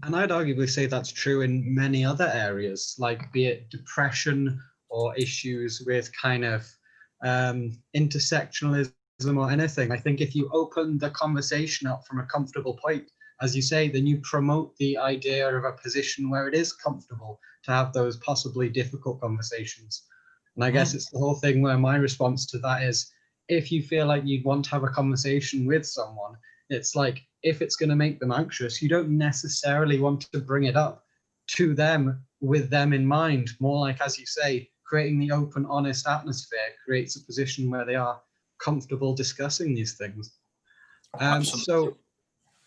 And I'd arguably say that's true in many other areas, like be it depression or issues with kind of intersectionalism or anything. I think if you open the conversation up from a comfortable point, as you say, then you promote the idea of a position where it is comfortable to have those possibly difficult conversations. And I guess it's the whole thing where my response to that is, if you feel like you'd want to have a conversation with someone, it's like, if it's going to make them anxious, you don't necessarily want to bring it up to them with them in mind. More like, as you say, creating the open, honest atmosphere creates a position where they are comfortable discussing these things. So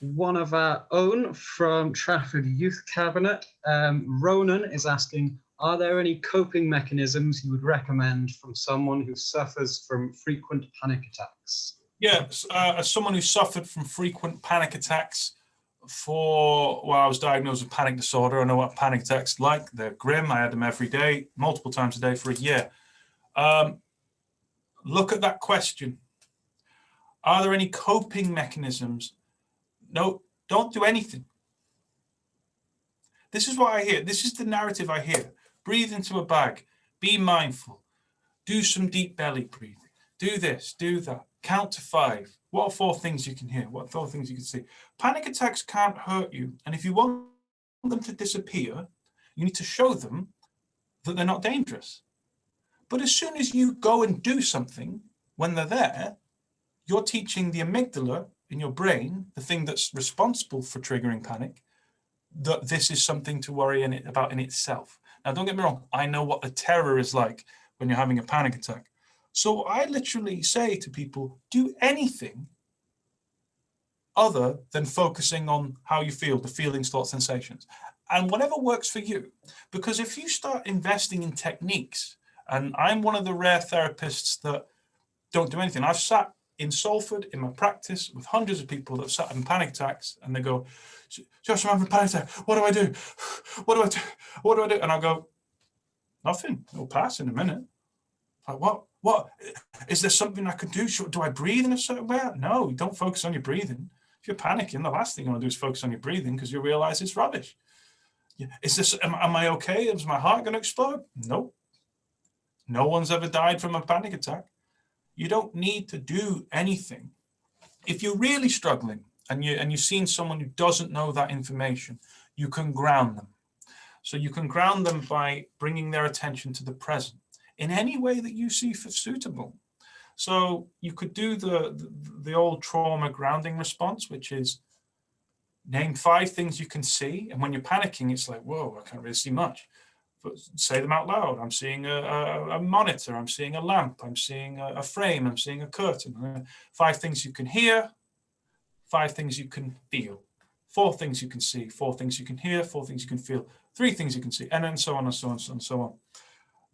one of our own from Trafford Youth Cabinet, Ronan, is asking, are there any coping mechanisms you would recommend from someone who suffers from frequent panic attacks? Yes, as someone who suffered from frequent panic attacks I was diagnosed with panic disorder. I know what panic attacks like. They're grim. I had them every day, multiple times a day for a year. Look at that question. Are there any coping mechanisms? No, don't do anything. This is what I hear. This is the narrative I hear. Breathe into a bag. Be mindful. Do some deep belly breathing. Do this, do that. Count to 5. What are 4 things you can hear? What are 4 things you can see? Panic attacks can't hurt you. And if you want them to disappear, you need to show them that they're not dangerous. But as soon as you go and do something, when they're there, you're teaching the amygdala in your brain, the thing that's responsible for triggering panic, that this is something to worry about in itself. Now, don't get me wrong. I know what the terror is like when you're having a panic attack. So I literally say to people, do anything other than focusing on how you feel, the feelings, thoughts, sensations, and whatever works for you. Because if you start investing in techniques, and I'm one of the rare therapists that don't do anything. I've sat in Salford in my practice with hundreds of people that have sat in panic attacks and they go, Josh, I'm having a panic attack. What do I do? What do I do? What do I do? And I'll go, nothing. It'll pass in a minute. Like, what? Is there something I can do? Do I breathe in a certain way? No, don't focus on your breathing. If you're panicking, the last thing you want to do is focus on your breathing because you realize it's rubbish. Am I okay? Is my heart going to explode? Nope. No one's ever died from a panic attack. You don't need to do anything. If you're really struggling and you've seen someone who doesn't know that information, you can ground them. So you can ground them by bringing their attention to the present in any way that you see suitable. So you could do the old trauma grounding response, which is name 5 things you can see. And when you're panicking, it's like, whoa, I can't really see much. But say them out loud. I'm seeing a monitor. I'm seeing a lamp. I'm seeing a frame. I'm seeing a curtain. 5 things you can hear, 5 things you can feel, 4 things you can see, 4 things you can hear, 4 things you can feel, 3 things you can see, and then so on and so on and so on.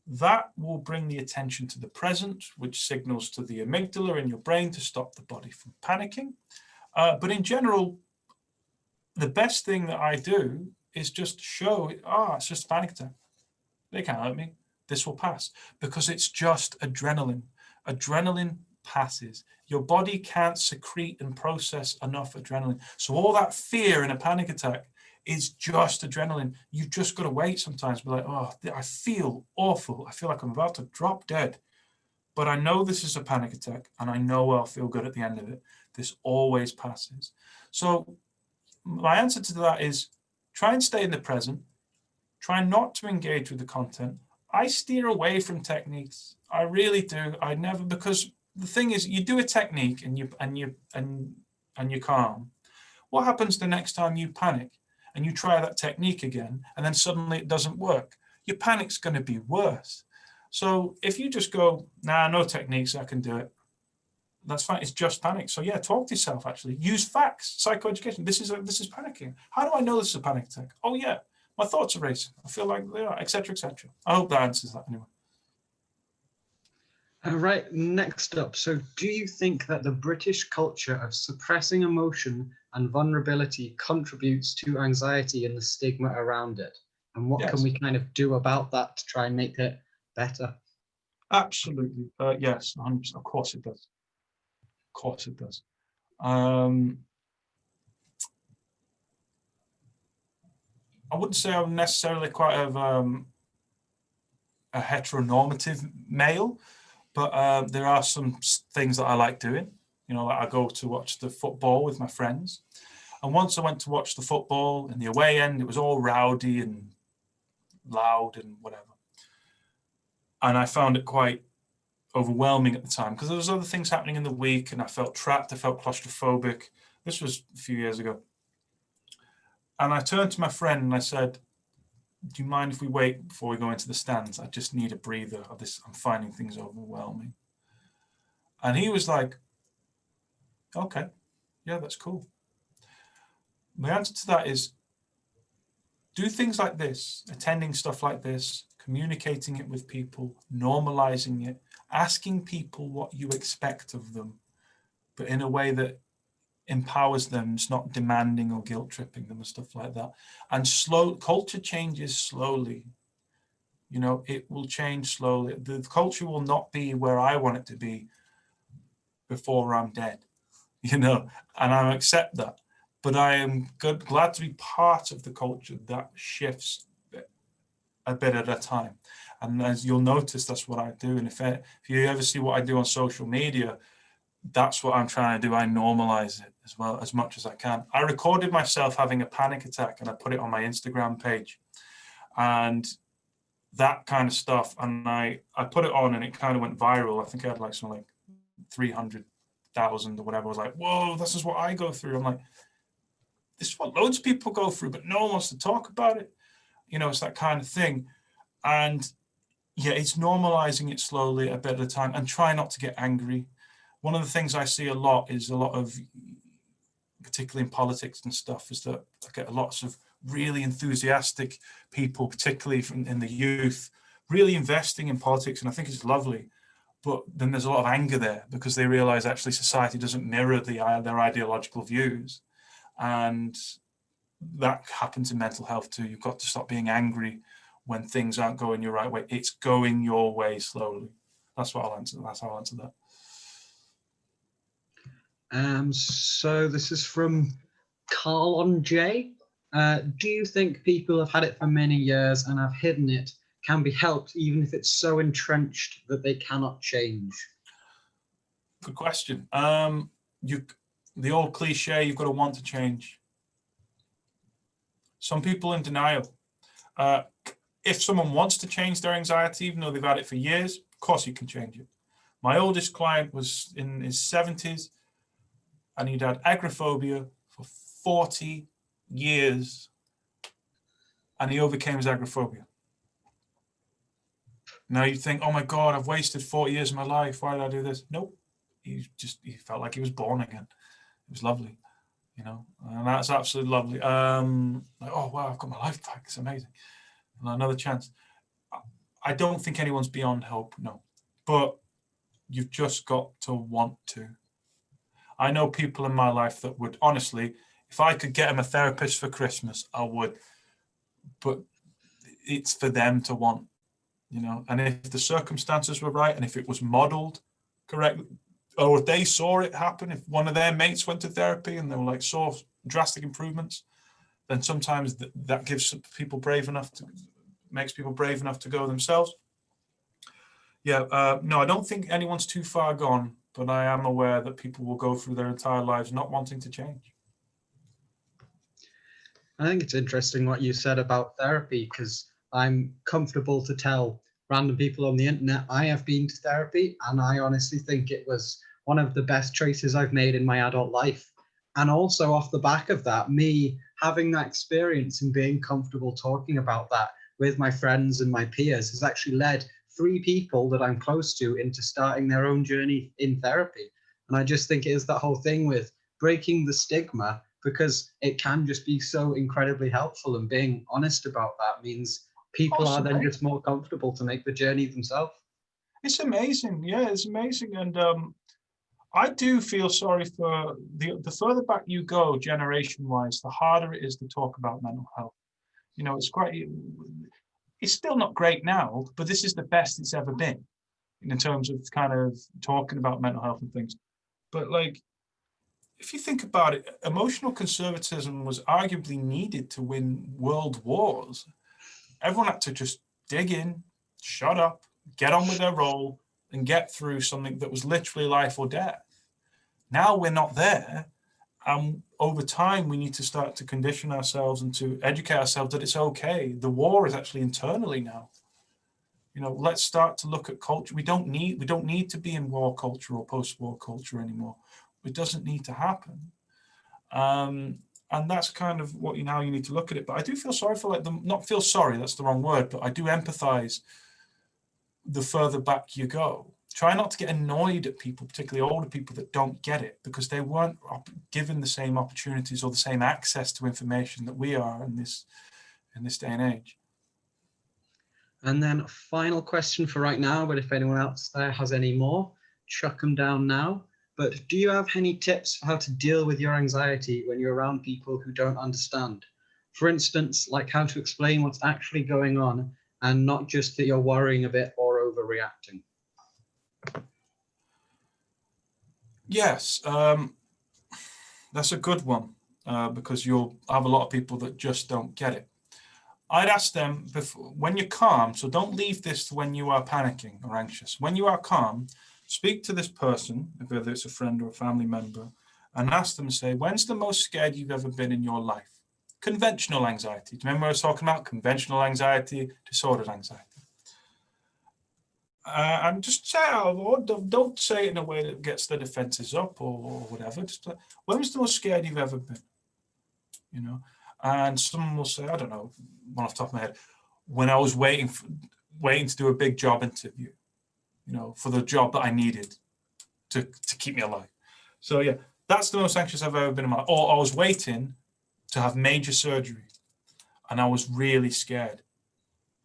That will bring the attention to the present, which signals to the amygdala in your brain to stop the body from panicking. But in general, the best thing that I do is just show, it's just a panic attack. They can't hurt me. This will pass, because it's just adrenaline. Adrenaline passes. Your body can't secrete and process enough adrenaline. So all that fear in a panic attack is just adrenaline. You've just got to wait sometimes, be like, oh, I feel awful. I feel like I'm about to drop dead. But I know this is a panic attack, and I know I'll feel good at the end of it. This always passes. So my answer to that is try and stay in the present. Try not to engage with the content. I steer away from techniques. I really do. I never, because the thing is, you do a technique and you're calm. What happens the next time you panic and you try that technique again, and then suddenly it doesn't work? Your panic's going to be worse. So if you just go, nah, no techniques, I can do it, that's fine. It's just panic. So yeah, talk to yourself. Actually, use facts, psychoeducation. This is panicking. How do I know this is a panic attack? Oh yeah, my thoughts are racing. I feel like they are, etc., etc. I hope that answers that anyway. All right, next up. So do you think that the British culture of suppressing emotion and vulnerability contributes to anxiety and the stigma around it? And what can we kind of do about that to try and make it better? Absolutely. Yes, 100%. Of course it does. Of course it does. I wouldn't say I'm necessarily quite a heteronormative male, but there are some things that I like doing. You know, like I go to watch the football with my friends. And once I went to watch the football in the away end, it was all rowdy and loud and whatever. And I found it quite overwhelming at the time because there was other things happening in the week and I felt trapped, I felt claustrophobic. This was a few years ago. And I turned to my friend and I said, do you mind if we wait before we go into the stands? I just need a breather of this. I'm finding things overwhelming. And he was like, okay, yeah, that's cool. My answer to that is do things like this, attending stuff like this, communicating it with people, normalizing it, asking people what you expect of them, but in a way that empowers them. It's not demanding or guilt tripping them and stuff like that. And culture changes slowly. You know, it will change slowly. The culture will not be where I want it to be before I'm dead, you know, and I accept that. But I am glad to be part of the culture that shifts a bit at a time. And as you'll notice, that's what I do. And if you ever see what I do on social media, that's what I'm trying to do. I normalize it as well, as much as I can. I recorded myself having a panic attack and I put it on my Instagram page and that kind of stuff. And I put it on and it kind of went viral. I think I had like something like 300,000 or whatever. I was like, whoa, this is what I go through. I'm like, this is what loads of people go through, but no one wants to talk about it. You know, it's that kind of thing. And yeah, it's normalizing it slowly a bit at a time and try not to get angry. One of the things I see a lot is a lot of, particularly in politics and stuff, is that I get lots of really enthusiastic people, particularly in the youth, really investing in politics. And I think it's lovely. But then there's a lot of anger there because they realize actually society doesn't mirror their ideological views. And that happens in mental health too. You've got to stop being angry when things aren't going your right way. It's going your way slowly. That's what I'll answer. That's how I'll answer that. So this is from Carl on J. Do you think people have had it for many years and have hidden it can be helped even if it's so entrenched that they cannot change? Good question. The old cliche, you've got to want to change. Some people in denial. If someone wants to change their anxiety, even though they've had it for years, of course you can change it. My oldest client was in his 70s and he'd had agoraphobia for 40 years and he overcame his agoraphobia. Now you think, oh my God, I've wasted 40 years of my life. Why did I do this? Nope. He felt like he was born again. It was lovely. you know, and that's absolutely lovely. Like, oh wow, I've got my life back, it's amazing, and another chance. I don't think anyone's beyond hope, no, but you've just got to want to. I know people in my life that would, honestly, if I could get them a therapist for Christmas, I would, but it's for them to want, you know, and if the circumstances were right and if it was modeled correctly, or if they saw it happen, if one of their mates went to therapy and they were like, saw drastic improvements, then sometimes that gives people brave enough to, makes people brave enough to go themselves. Yeah, no, I don't think anyone's too far gone, but I am aware that people will go through their entire lives not wanting to change. I think it's interesting what you said about therapy, because I'm comfortable to tell random people on the internet I have been to therapy, and I honestly think it was one of the best choices I've made in my adult life. And also off the back of that, me having that experience and being comfortable talking about that with my friends and my peers has actually led 3 people that I'm close to into starting their own journey in therapy. And I just think it is that whole thing with breaking the stigma, because it can just be so incredibly helpful, and being honest about that means people are then just more comfortable to make the journey themselves. It's amazing. Yeah, it's amazing. And I do feel sorry for the further back you go generation wise, the harder it is to talk about mental health. You know, it's still not great now, but this is the best it's ever been in terms of kind of talking about mental health and things. But like, if you think about it, emotional conservatism was arguably needed to win world wars. Everyone had to just dig in, shut up, get on with their role, and get through something that was literally life or death. Now we're not there. Over time, we need to start to condition ourselves and to educate ourselves that it's okay. The war is actually internally now. You know, let's start to look at culture. We don't need to be in war culture or post-war culture anymore. It doesn't need to happen. And that's kind of what you need to look at it. But I do feel sorry for them, not feel sorry, that's the wrong word, but I do empathize the further back you go. Try not to get annoyed at people, particularly older people, that don't get it, because they weren't given the same opportunities or the same access to information that we are in this day and age. And then a final question for right now, but if anyone else there has any more, chuck them down now. But do you have any tips for how to deal with your anxiety when you're around people who don't understand? For instance, like how to explain what's actually going on and not just that you're worrying a bit or overreacting. Yes, that's a good one, because you'll have a lot of people that just don't get it. I'd ask them, when you're calm, so don't leave this to when you are panicking or anxious. When you are calm, speak to this person, whether it's a friend or a family member, and ask them, say, when's the most scared you've ever been in your life? Conventional anxiety. Do you remember I was talking about conventional anxiety, disordered anxiety? And just say it out loud. Don't say it in a way that gets the defenses up or whatever. Just when was the most scared you've ever been? You know, and someone will say, I don't know, one off the top of my head, when I was waiting to do a big job interview, you know, for the job that I needed to keep me alive. So yeah, that's the most anxious I've ever been in my life. Or I was waiting to have major surgery and I was really scared.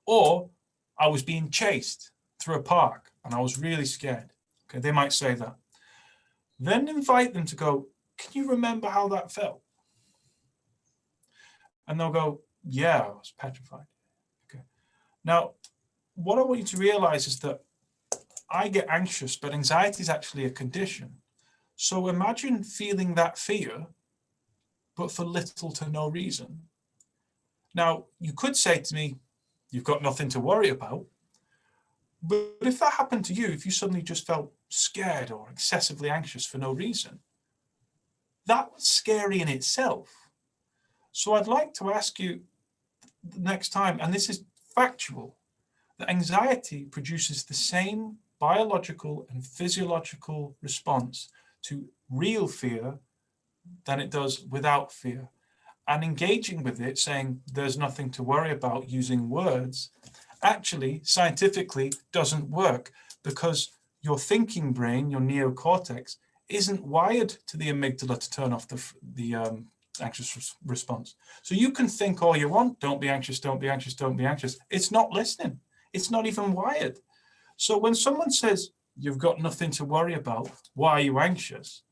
Or I was being chased through a park and I was really scared. Okay, they might say that. Then invite them to go, can you remember how that felt? And they'll go, yeah, I was petrified. Okay. Now, what I want you to realize is that I get anxious, but anxiety is actually a condition. So imagine feeling that fear, but for little to no reason. Now, you could say to me, you've got nothing to worry about. But if that happened to you, if you suddenly just felt scared or excessively anxious for no reason, that was scary in itself. So I'd like to ask you the next time, and this is factual, that anxiety produces the same biological and physiological response to real fear than it does without fear. And engaging with it, saying there's nothing to worry about using words, actually scientifically doesn't work, because your thinking brain, your neocortex, isn't wired to the amygdala to turn off the anxious response. So you can think all you want, don't be anxious, don't be anxious, don't be anxious. It's not listening. It's not even wired. So when someone says, you've got nothing to worry about, why are you anxious?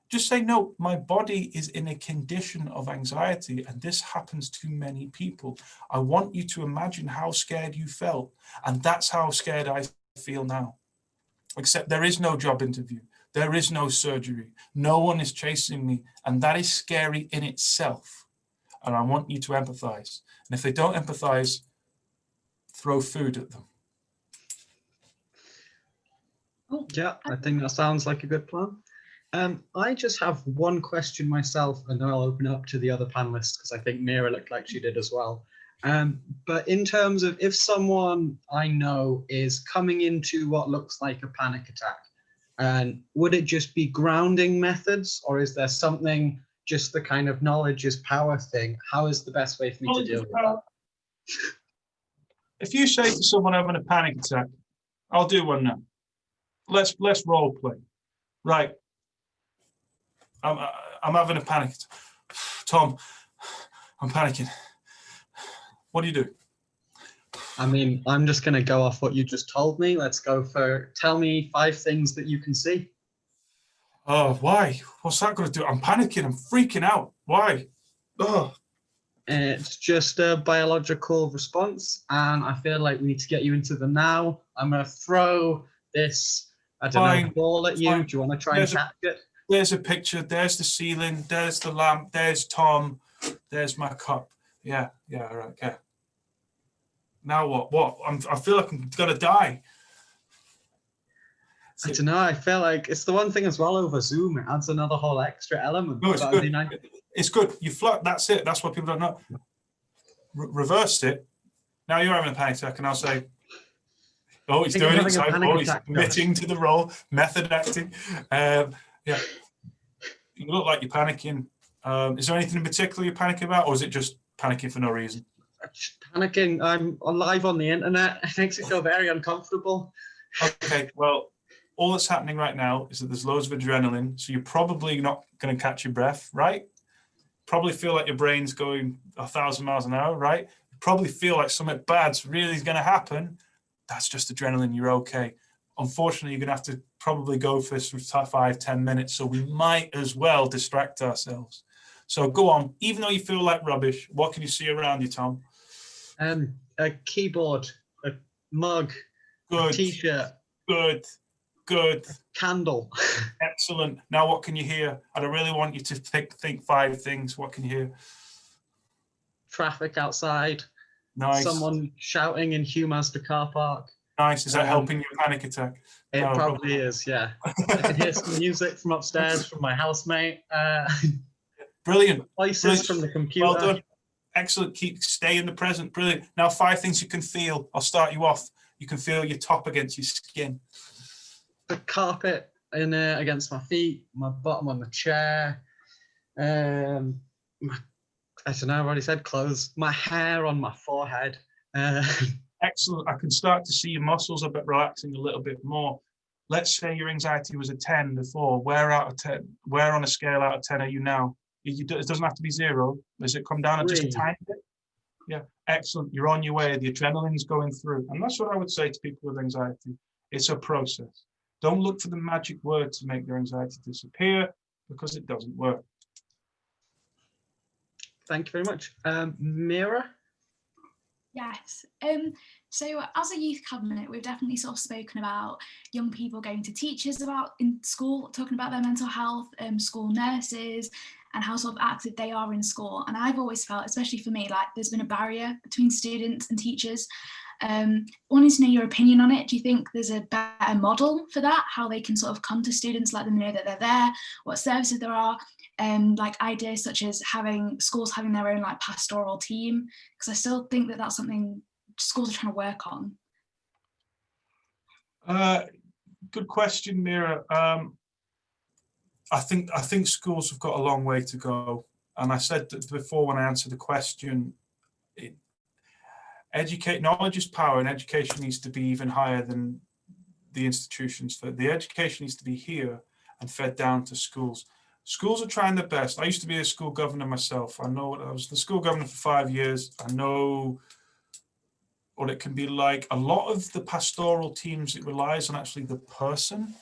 Just say, no, my body is in a condition of anxiety and this happens to many people. I want you to imagine how scared you felt. And that's how scared I feel now. Except there is no job interview. There is no surgery. No one is chasing me. And that is scary in itself. And I want you to empathize. And if they don't empathize, throw food at them. Yeah, I think that sounds like a good plan. I just have one question myself, and then I'll open it up to the other panelists because I think Mira looked like she did as well. But in terms of if someone I know is coming into what looks like a panic attack, would it just be grounding methods, or is there something, just the kind of knowledge is power thing? How is the best way for me to deal with that? If you say to someone having a panic attack, I'll do one now. Let's role play. Right. I'm having a panic attack. Tom, I'm panicking. What do you do? I mean, I'm just going to go off what you just told me. Let's go for, tell me 5 things that you can see. Oh, why? What's that going to do? I'm panicking. I'm freaking out. Why? Oh. It's just a biological response, and I feel like we need to get you into the now. I'm going to throw this, I don't know, ball at you. Do you want to try and catch it? There's a picture. There's the ceiling. There's the lamp. There's Tom. There's my cup. Yeah, all right, okay. Now what? I feel like I'm going to die. I don't know. I feel like it's the one thing as well over Zoom. It adds another whole extra element. No, it's good. It's good. You float. That's it. That's what people don't know. Reverse it. Now you're having a panic attack, and I'll say, "Oh, he's doing it." So he's committing to the role. Method acting. Yeah. You look like you're panicking. Is there anything in particular you're panicking about, or is it just panicking for no reason? Panicking. I'm live on the internet. It makes it feel very uncomfortable. Okay. Well, all that's happening right now is that there's loads of adrenaline, so you're probably not going to catch your breath, right? Probably feel like your brain's going 1,000 miles an hour, right? You probably feel like something bad's really going to happen. That's just adrenaline. You're okay. Unfortunately, you're going to have to probably go for this for 5-10 minutes, so we might as well distract ourselves. So go on. Even though you feel like rubbish, what can you see around you, Tom? A keyboard, a mug, Good. A t-shirt. Good. Candle. Excellent. Now what can you hear? I don't really want you to think 5 things. What can you hear? Traffic outside. Nice. Someone shouting in Hugh Mazda car park. Nice. Is that helping your panic attack? It probably is, yeah. I can hear some music from upstairs from my housemate. Brilliant. Voices from the computer. Well done. Excellent. Stay in the present. Brilliant. Now 5 things you can feel. I'll start you off. You can feel your top against your skin. The carpet in against my feet, my bottom on the chair. I don't know, I've already said clothes. My hair on my forehead. Excellent. I can start to see your muscles a bit relaxing a little bit more. Let's say your anxiety was a 10 before. Where out of 10? Where on a scale out of 10 are you now? It doesn't have to be 0. Does it come down at just a tiny bit? Yeah. Excellent. You're on your way. The adrenaline's going through. And that's what I would say to people with anxiety. It's a process. Don't look for the magic word to make your anxiety disappear, because it doesn't work. Thank you very much. Mira? Yes. So as a youth cabinet, we've definitely sort of spoken about young people going to teachers about in school, talking about their mental health, school nurses, and how sort of active they are in school. And I've always felt, especially for me, like there's been a barrier between students and teachers. Wanting to know your opinion on it. Do you think there's a better model for that? How they can sort of come to students, let them know that they're there, what services there are, like ideas such as schools having their own like pastoral team? Because I still think that that's something schools are trying to work on. Good question, Mira. I think schools have got a long way to go, and I said that before when I answered the question. Knowledge is power, and education needs to be even higher than the institutions. The education needs to be here, and fed down to schools. Schools are trying their best. I used to be a school governor myself. I was the school governor for 5 years. I know what it can be like. A lot of the pastoral teams, it relies on actually the person.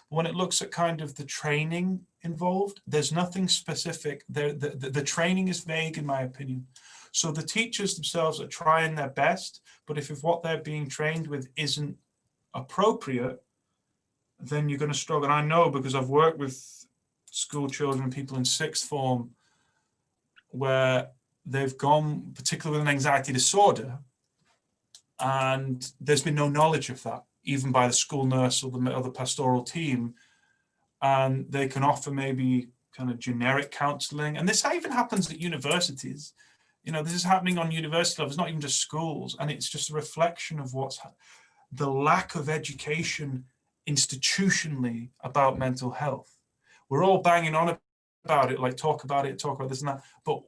When it looks at kind of the training involved, there's nothing specific. The training is vague, in my opinion. So the teachers themselves are trying their best, but if what they're being trained with isn't appropriate, then you're going to struggle. And I know, because I've worked with school children, people in sixth form, where they've gone, particularly with an anxiety disorder, and there's been no knowledge of that, even by the school nurse or the pastoral team, and they can offer maybe kind of generic counselling. And this even happens at universities. You know, this is happening on university level. It's not even just schools, and it's just a reflection of the lack of education institutionally about mental health. We're all banging on about it, like talk about this and that, but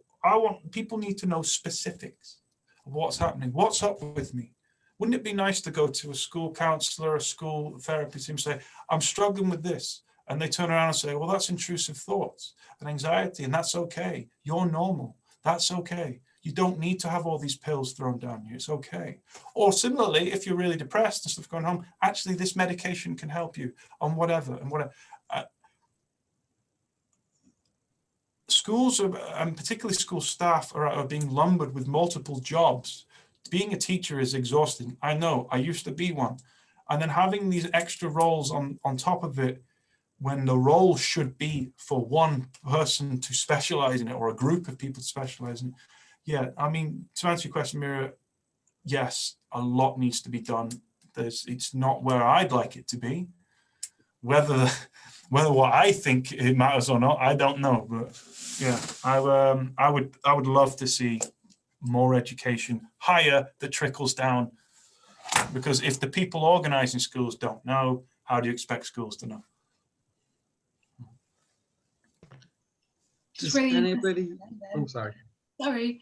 people need to know specifics of what's happening. What's up with me? Wouldn't it be nice to go to a school counsellor, a school therapist, and say, I'm struggling with this, and they turn around and say, well, that's intrusive thoughts and anxiety, and that's okay. You're normal. That's okay. You don't need to have all these pills thrown down you. It's okay. Or similarly, if you're really depressed and stuff going on, actually this medication can help you on whatever and whatever. Schools, and particularly school staff, are being lumbered with multiple jobs. Being a teacher is exhausting. I know, I used to be one. And then having these extra roles on top of it, when the role should be for one person to specialize in it, or a group of people to specialize in it. Yeah, I mean, to answer your question, Mira, yes, a lot needs to be done. It's not where I'd like it to be. Whether what I think it matters or not, I don't know. But yeah, I would love to see more education, higher, that trickles down. Because if the people organising schools don't know, how do you expect schools to know? Does really anybody? Oh, sorry. Sorry.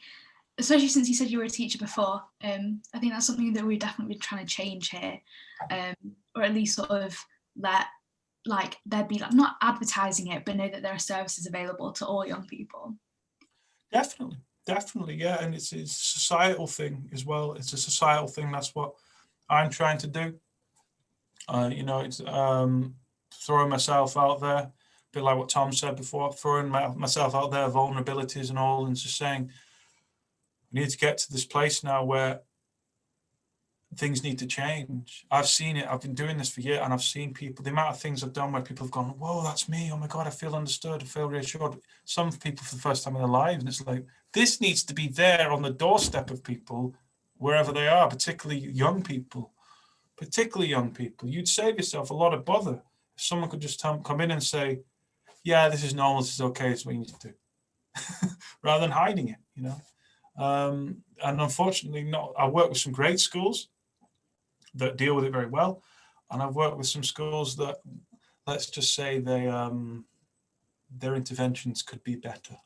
Especially since you said you were a teacher before, I think that's something that we're definitely trying to change here, or at least sort of let, like, there'd be, like, not advertising it, but know that there are services available to all young people. Definitely, yeah, and it's a societal thing as well. It's a societal thing. That's what I'm trying to do. You know, it's throwing myself out there, a bit like what Tom said before, throwing myself out there, vulnerabilities and all, and just saying, we need to get to this place now where things need to change. I've seen it. I've been doing this for years, and I've seen people, the amount of things I've done where people have gone, whoa, that's me. Oh my God, I feel understood. I feel reassured. Some people for the first time in their lives. And it's like, this needs to be there on the doorstep of people, wherever they are, particularly young people. You'd save yourself a lot of bother if someone could just come in and say, yeah, this is normal. This is okay. It's what you need to do. Rather than hiding it, you know. And unfortunately, I work with some great schools that deal with it very well, and I've worked with some schools that, let's just say, their interventions could be better.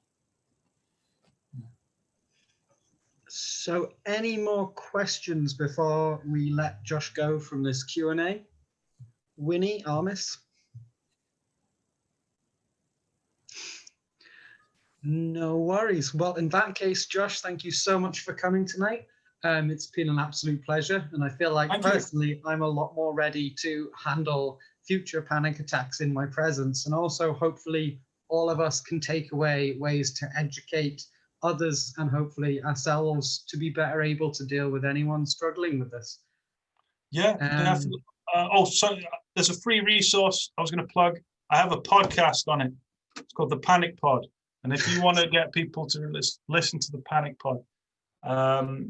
So, any more questions before we let Josh go from this Q&A? Winnie, Armis? No worries. Well, in that case, Josh, thank you so much for coming tonight. It's been an absolute pleasure, and I feel like personally, I'm a lot more ready to handle future panic attacks in my presence, and also hopefully all of us can take away ways to educate others and hopefully ourselves to be better able to deal with anyone struggling with this. Yeah, definitely. So there's a free resource I was going to plug. I have a podcast on it. It's called the Panic Pod. And if you want to get people to listen to the Panic Pod,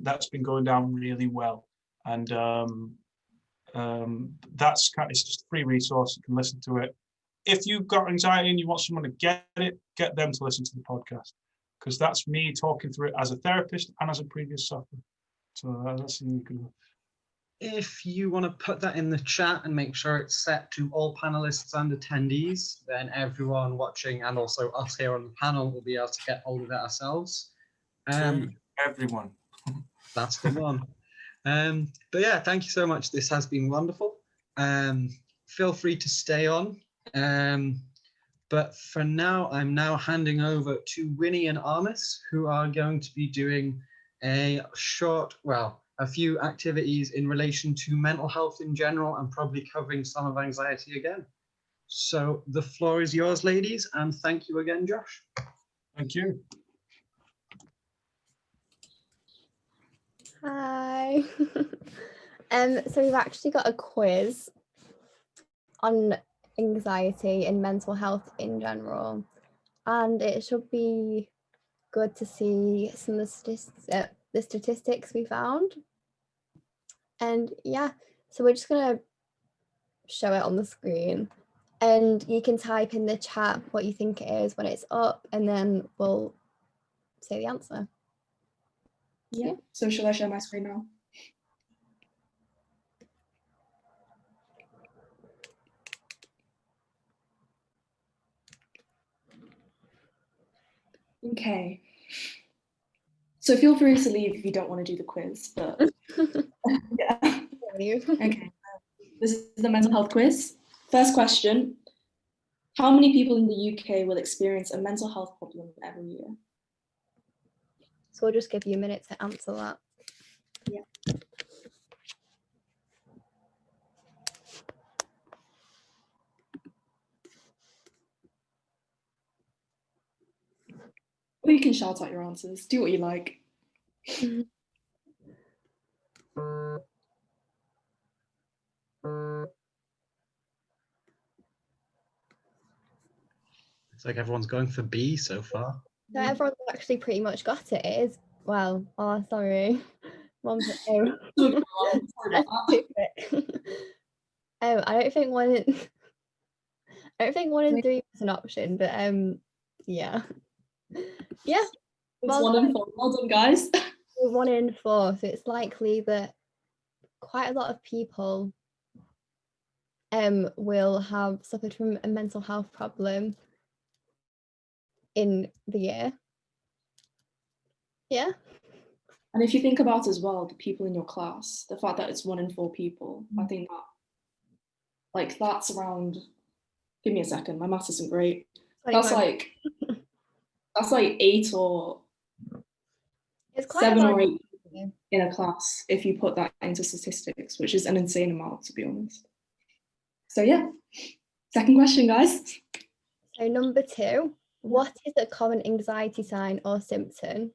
that's been going down really well. And it's just a free resource. You can listen to it. If you've got anxiety and you want someone to get them to listen to the podcast, because that's me talking through it as a therapist and as a previous sufferer. So that's something you can do. If you want to put that in the chat and make sure it's set to all panelists and attendees, then everyone watching and also us here on the panel will be able to get hold of it ourselves. Everyone. That's the one. But yeah, thank you so much. This has been wonderful. Feel free to stay on. But for now, I'm now handing over to Winnie and Armis, who are going to be doing a few activities in relation to mental health in general and probably covering some of anxiety again. So the floor is yours, ladies, and thank you again, Josh. Thank you. Hi. So we've actually got a quiz on anxiety and mental health in general, and it should be good to see some of the statistics we found. And yeah, so we're just gonna show it on the screen, and you can type in the chat what you think it is when it's up, and then we'll say the answer. Yeah. So shall I share my screen now? Okay. So feel free to leave if you don't want to do the quiz, but yeah. Okay. This is the mental health quiz. First question. How many people in the UK will experience a mental health problem every year? So we'll just give you a minute to answer that. Yeah. Or you can shout out your answers. Do what you like. It's like everyone's going for B so far. So everyone's actually pretty much got it. It is, well, oh, sorry. One for Sorry about that. I don't think one in three was an option, but yeah. Yeah. It's 1 in 4. Well done, guys. 1 in 4. So it's likely that quite a lot of people will have suffered from a mental health problem in the year. Yeah. And if you think about as well, the people in your class, the fact that it's 1 in 4 people, I think that, like, that's around, give me a second, my maths isn't great. That's like 8 or it's quite 7 or 8 in a class if you put that into statistics, which is an insane amount, to be honest. So yeah, second question, guys. So number 2, what is a common anxiety sign or symptom?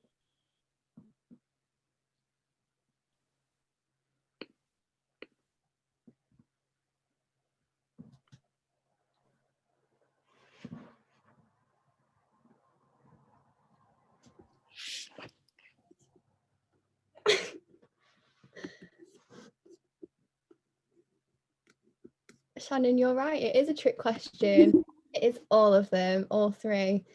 Shannon, you're right. It is a trick question. It is all of them, all 3.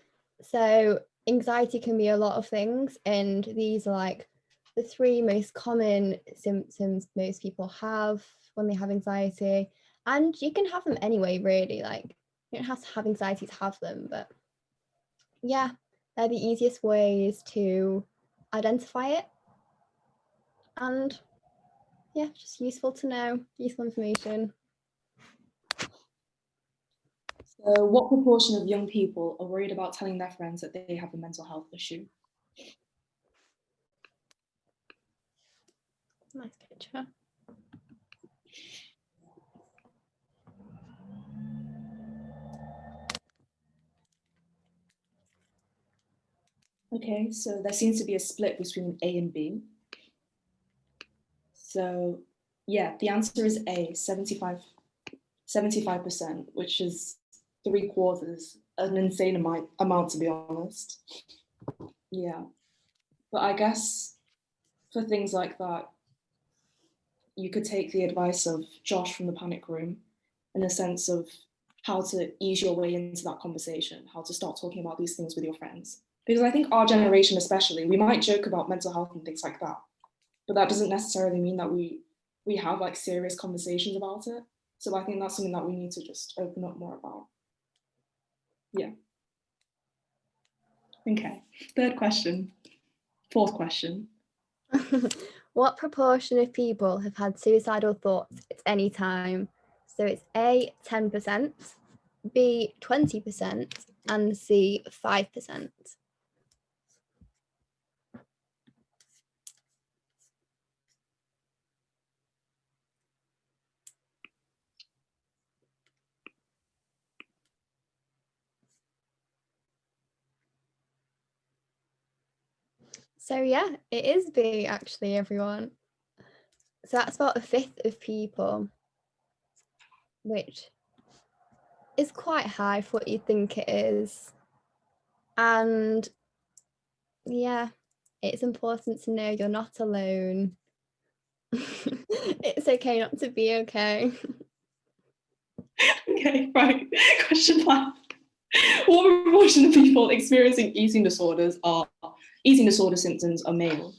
So anxiety can be a lot of things, and these are like the 3 most common symptoms most people have when they have anxiety. And you can have them anyway, really. Like, you don't have to have anxiety to have them, but yeah, they're the easiest ways to identify it. And yeah, just useful to know, useful information. So what proportion of young people are worried about telling their friends that they have a mental health issue? Nice picture. Okay, so there seems to be a split between A and B. So yeah, the answer is A, 75%, which is 3/4, an insane amount to be honest. Yeah, but I guess for things like that, you could take the advice of Josh from the panic room in the sense of how to ease your way into that conversation, how to start talking about these things with your friends. Because I think our generation especially, we might joke about mental health and things like that, but that doesn't necessarily mean that we have like serious conversations about it. So I think that's something that we need to just open up more about. Yeah. Okay, 3rd question, 4th question. What proportion of people have had suicidal thoughts at any time? So it's A, 10%, B, 20%, and C, 5%. So yeah, it is B actually, everyone. So that's about a fifth of people, which is quite high for what you think it is. And yeah, it's important to know you're not alone. It's okay not to be okay. Okay, right. Question 5. What proportion of people experiencing eating disorder symptoms are male?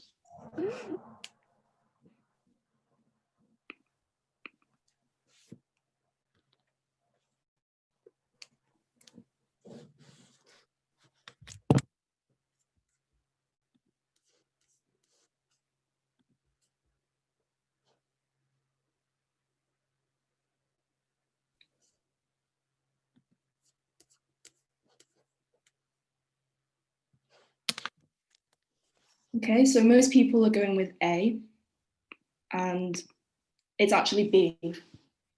Okay, so most people are going with A, and it's actually B.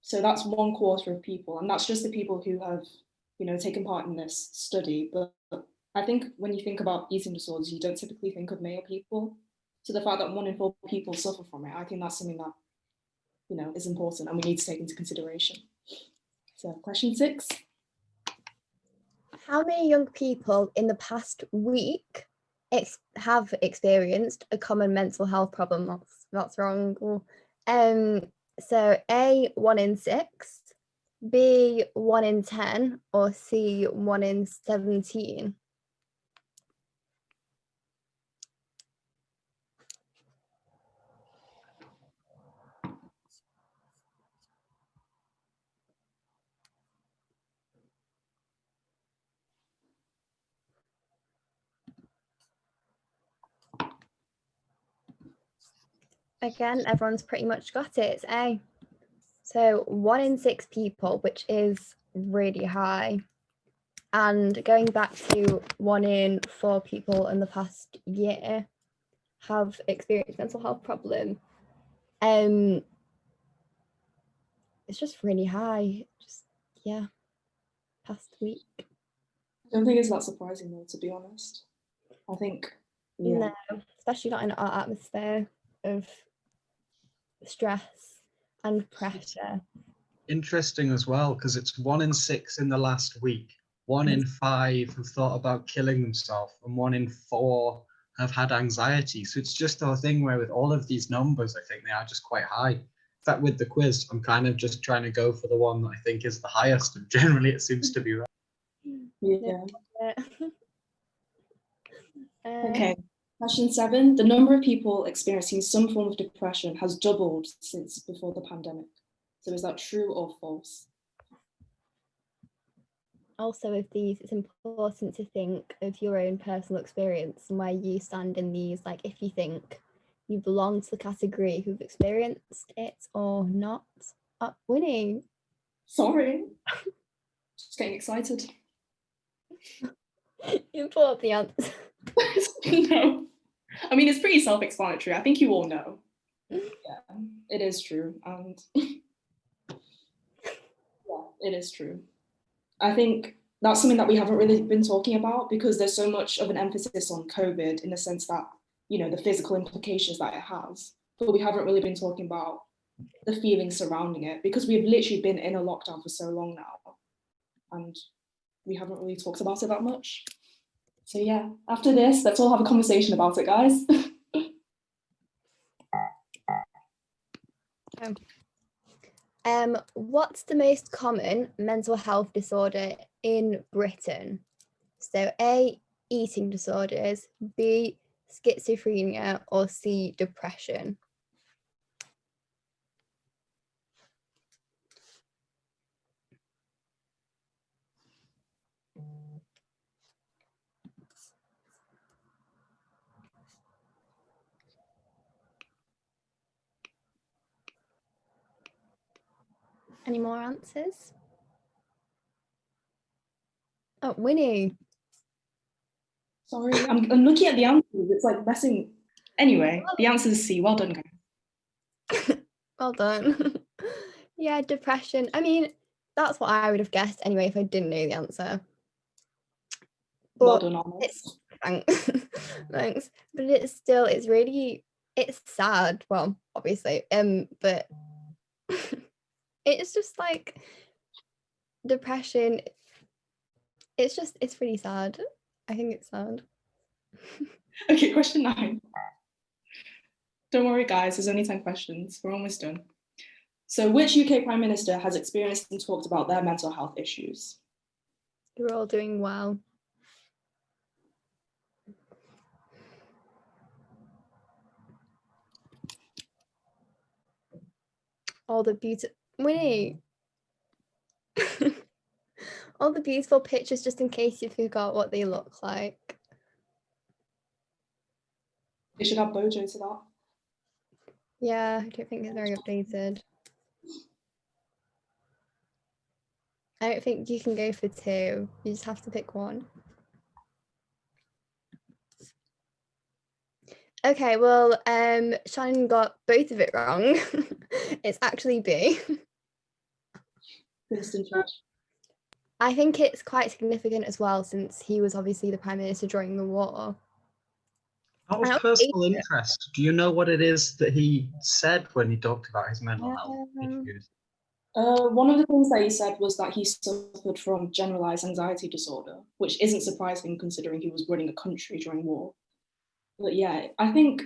So that's 1/4 of people, and that's just the people who have, taken part in this study. But I think when you think about eating disorders, you don't typically think of male people. So the fact that 1 in 4 people suffer from it, I think that's something that, is important and we need to take into consideration. So question 6. How many young people in the past week have experienced a common mental health problem? That's wrong. So A, 1 in 6, B, 1 in 10, or C, 1 in 17? Again, everyone's pretty much got it. It's A. So 1 in 6 people, which is really high. And going back to 1 in 4 people in the past year have experienced mental health problem. It's just really high. Just yeah, past week. I don't think it's that surprising though, to be honest. I think No, especially not in our atmosphere of stress and pressure. Interesting as well, because it's 1 in 6 in the last week. 1 in 5 have thought about killing themselves, and 1 in 4 have had anxiety. So it's just a thing where with all of these numbers, I think they are just quite high. In fact, with the quiz, I'm kind of just trying to go for the one that I think is the highest, and generally it seems to be right. Yeah. Uh, Okay. Question 7. The number of people experiencing some form of depression has doubled since before the pandemic. So is that true or false? Also, with these, it's important to think of your own personal experience and where you stand in these. Like, if you think you belong to the category who've experienced it or not. Winnie. Sorry. Just getting excited. You put up the answer. No. I mean, it's pretty self-explanatory. I think you all know. Yeah, it is true. And yeah, it is true. I think that's something that we haven't really been talking about because there's so much of an emphasis on COVID in the sense that, the physical implications that it has, but we haven't really been talking about the feelings surrounding it because we've literally been in a lockdown for so long now and we haven't really talked about it that much. So yeah, after this, let's all have a conversation about it, guys. What's the most common mental health disorder in Britain? So A, eating disorders, B, schizophrenia, or C, depression? Any more answers? Oh, Winnie. Sorry, I'm looking at the answers. It's like messing. Anyway, the answer is C. Well done, guys. Well done. Yeah, depression. I mean, that's what I would have guessed anyway if I didn't know the answer. Well But done, honest. thanks. Thanks. But it's sad. Well, obviously. But it's just like depression. It's really sad. I think it's sad. Okay, question 9. Don't worry, guys. There's only 10 questions. We're almost done. So, which UK Prime Minister has experienced and talked about their mental health issues? You're all doing well. All the beautiful Winnie. All the beautiful pictures, just in case you forgot what they look like. They should have Bojo to that. Yeah, I don't think it's very updated. I don't think you can go for 2. You just have to pick one. Okay, well, Shannon got both of it wrong. It's actually B. Winston Churchill. I think it's quite significant as well, since he was obviously the Prime Minister during the war. Out of personal interest, do you know what it is that he said when he talked about his mental health issues? One of the things that he said was that he suffered from generalized anxiety disorder, which isn't surprising considering he was running a country during war. But yeah, I think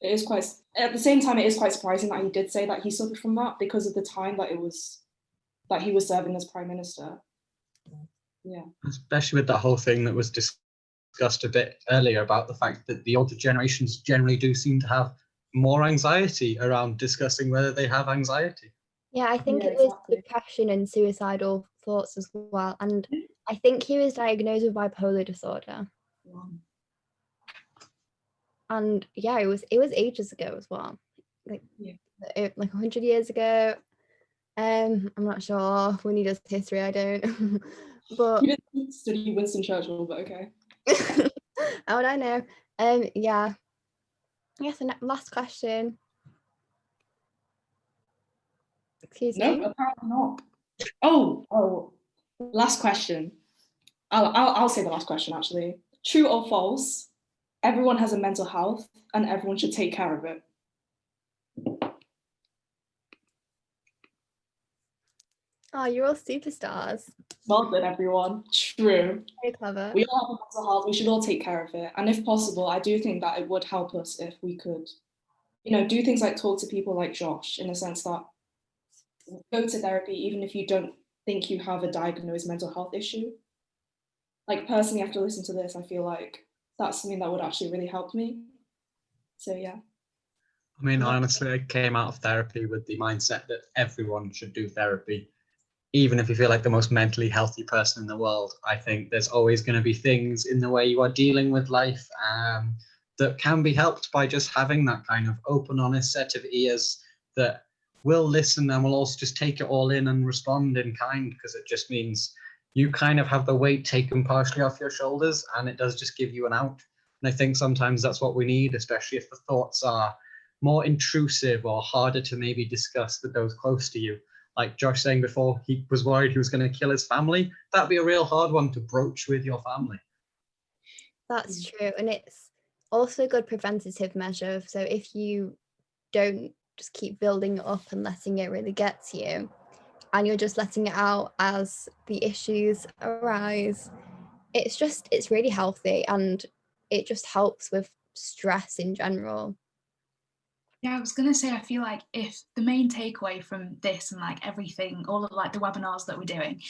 it is quite, at the same time, it is quite surprising that he did say that he suffered from that because of the time that he was serving as Prime Minister. Yeah. Especially with that whole thing that was discussed a bit earlier about the fact that the older generations generally do seem to have more anxiety around discussing whether they have anxiety. Yeah, I think Yeah, it was exactly. depression and suicidal thoughts as well. And I think he was diagnosed with bipolar disorder. And yeah, it was ages ago as well. Like 100 years ago. I'm not sure. Winnie does history, I don't. But You didn't study Winston Churchill, but okay. how would I know? Yeah. Yes, and last question. Excuse me. No, apparently not. Oh, last question. I'll say the last question actually. True or false? Everyone has a mental health and everyone should take care of it. Oh, you're all superstars. Well done, everyone. True. Very clever. We all have a mental health. We should all take care of it. And if possible, I do think that it would help us if we could, do things like talk to people like Josh, in the sense that go to therapy even if you don't think you have a diagnosed mental health issue. Like personally, after listening to this, I feel like that's something that would actually really help me. So yeah. I mean, honestly, I came out of therapy with the mindset that everyone should do therapy. Even if you feel like the most mentally healthy person in the world, I think there's always going to be things in the way you are dealing with life that can be helped by just having that kind of open, honest set of ears that will listen and will also just take it all in and respond in kind, because it just means you kind of have the weight taken partially off your shoulders, and it does just give you an out. And I think sometimes that's what we need, especially if the thoughts are more intrusive or harder to maybe discuss with those close to you. Like Josh saying before, he was worried he was going to kill his family. That'd be a real hard one to broach with your family. That's true. And it's also a good preventative measure. So if you don't just keep building it up and letting it really get to you, and you're just letting it out as the issues arise, it's really healthy, and it just helps with stress in general. Yeah, I was going to say, I feel like if the main takeaway from this and like everything, all of like the webinars that we're doing,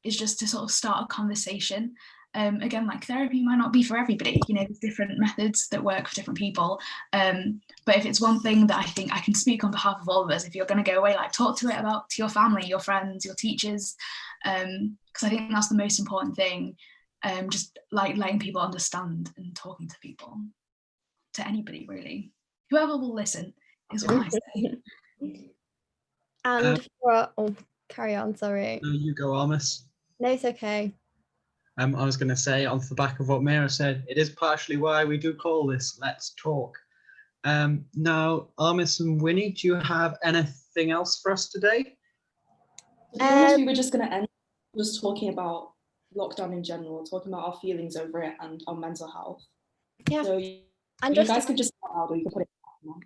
is just to sort of start a conversation. Again, like therapy might not be for everybody, there's different methods that work for different people. But if it's one thing that I think I can speak on behalf of all of us, if you're going to go away, like talk to your family, your friends, your teachers, because I think that's the most important thing. Just like letting people understand and talking to people, to anybody really, whoever will listen is what I say. And carry on, sorry. No, you go, Amos. No, it's okay. I was going to say, on the back of what Mira said, it is partially why we do call this Let's Talk. Now, Armis and Winnie, do you have anything else for us today? To be honest, we were just going to end just talking about lockdown in general, talking about our feelings over it and our mental health. Yeah. So you guys can just start out, or you can put it down.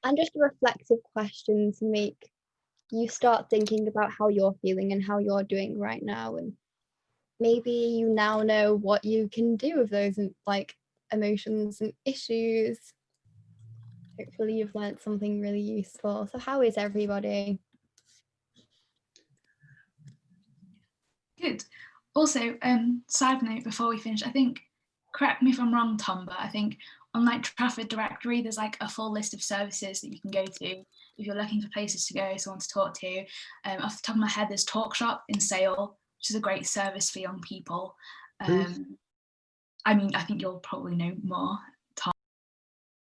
And just a reflective question to make you start thinking about how you're feeling and how you're doing right now, and maybe you now know what you can do with those like emotions and issues. Hopefully you've learned something really useful. So how is everybody? Good. Also, side note before we finish, I think, correct me if I'm wrong, Tom, but I think on like Trafford directory, there's like a full list of services that you can go to if you're looking for places to go, someone to talk to. Off the top of my head, there's Talk Shop in Sale, which is a great service for young people. I mean, I think you'll probably know more.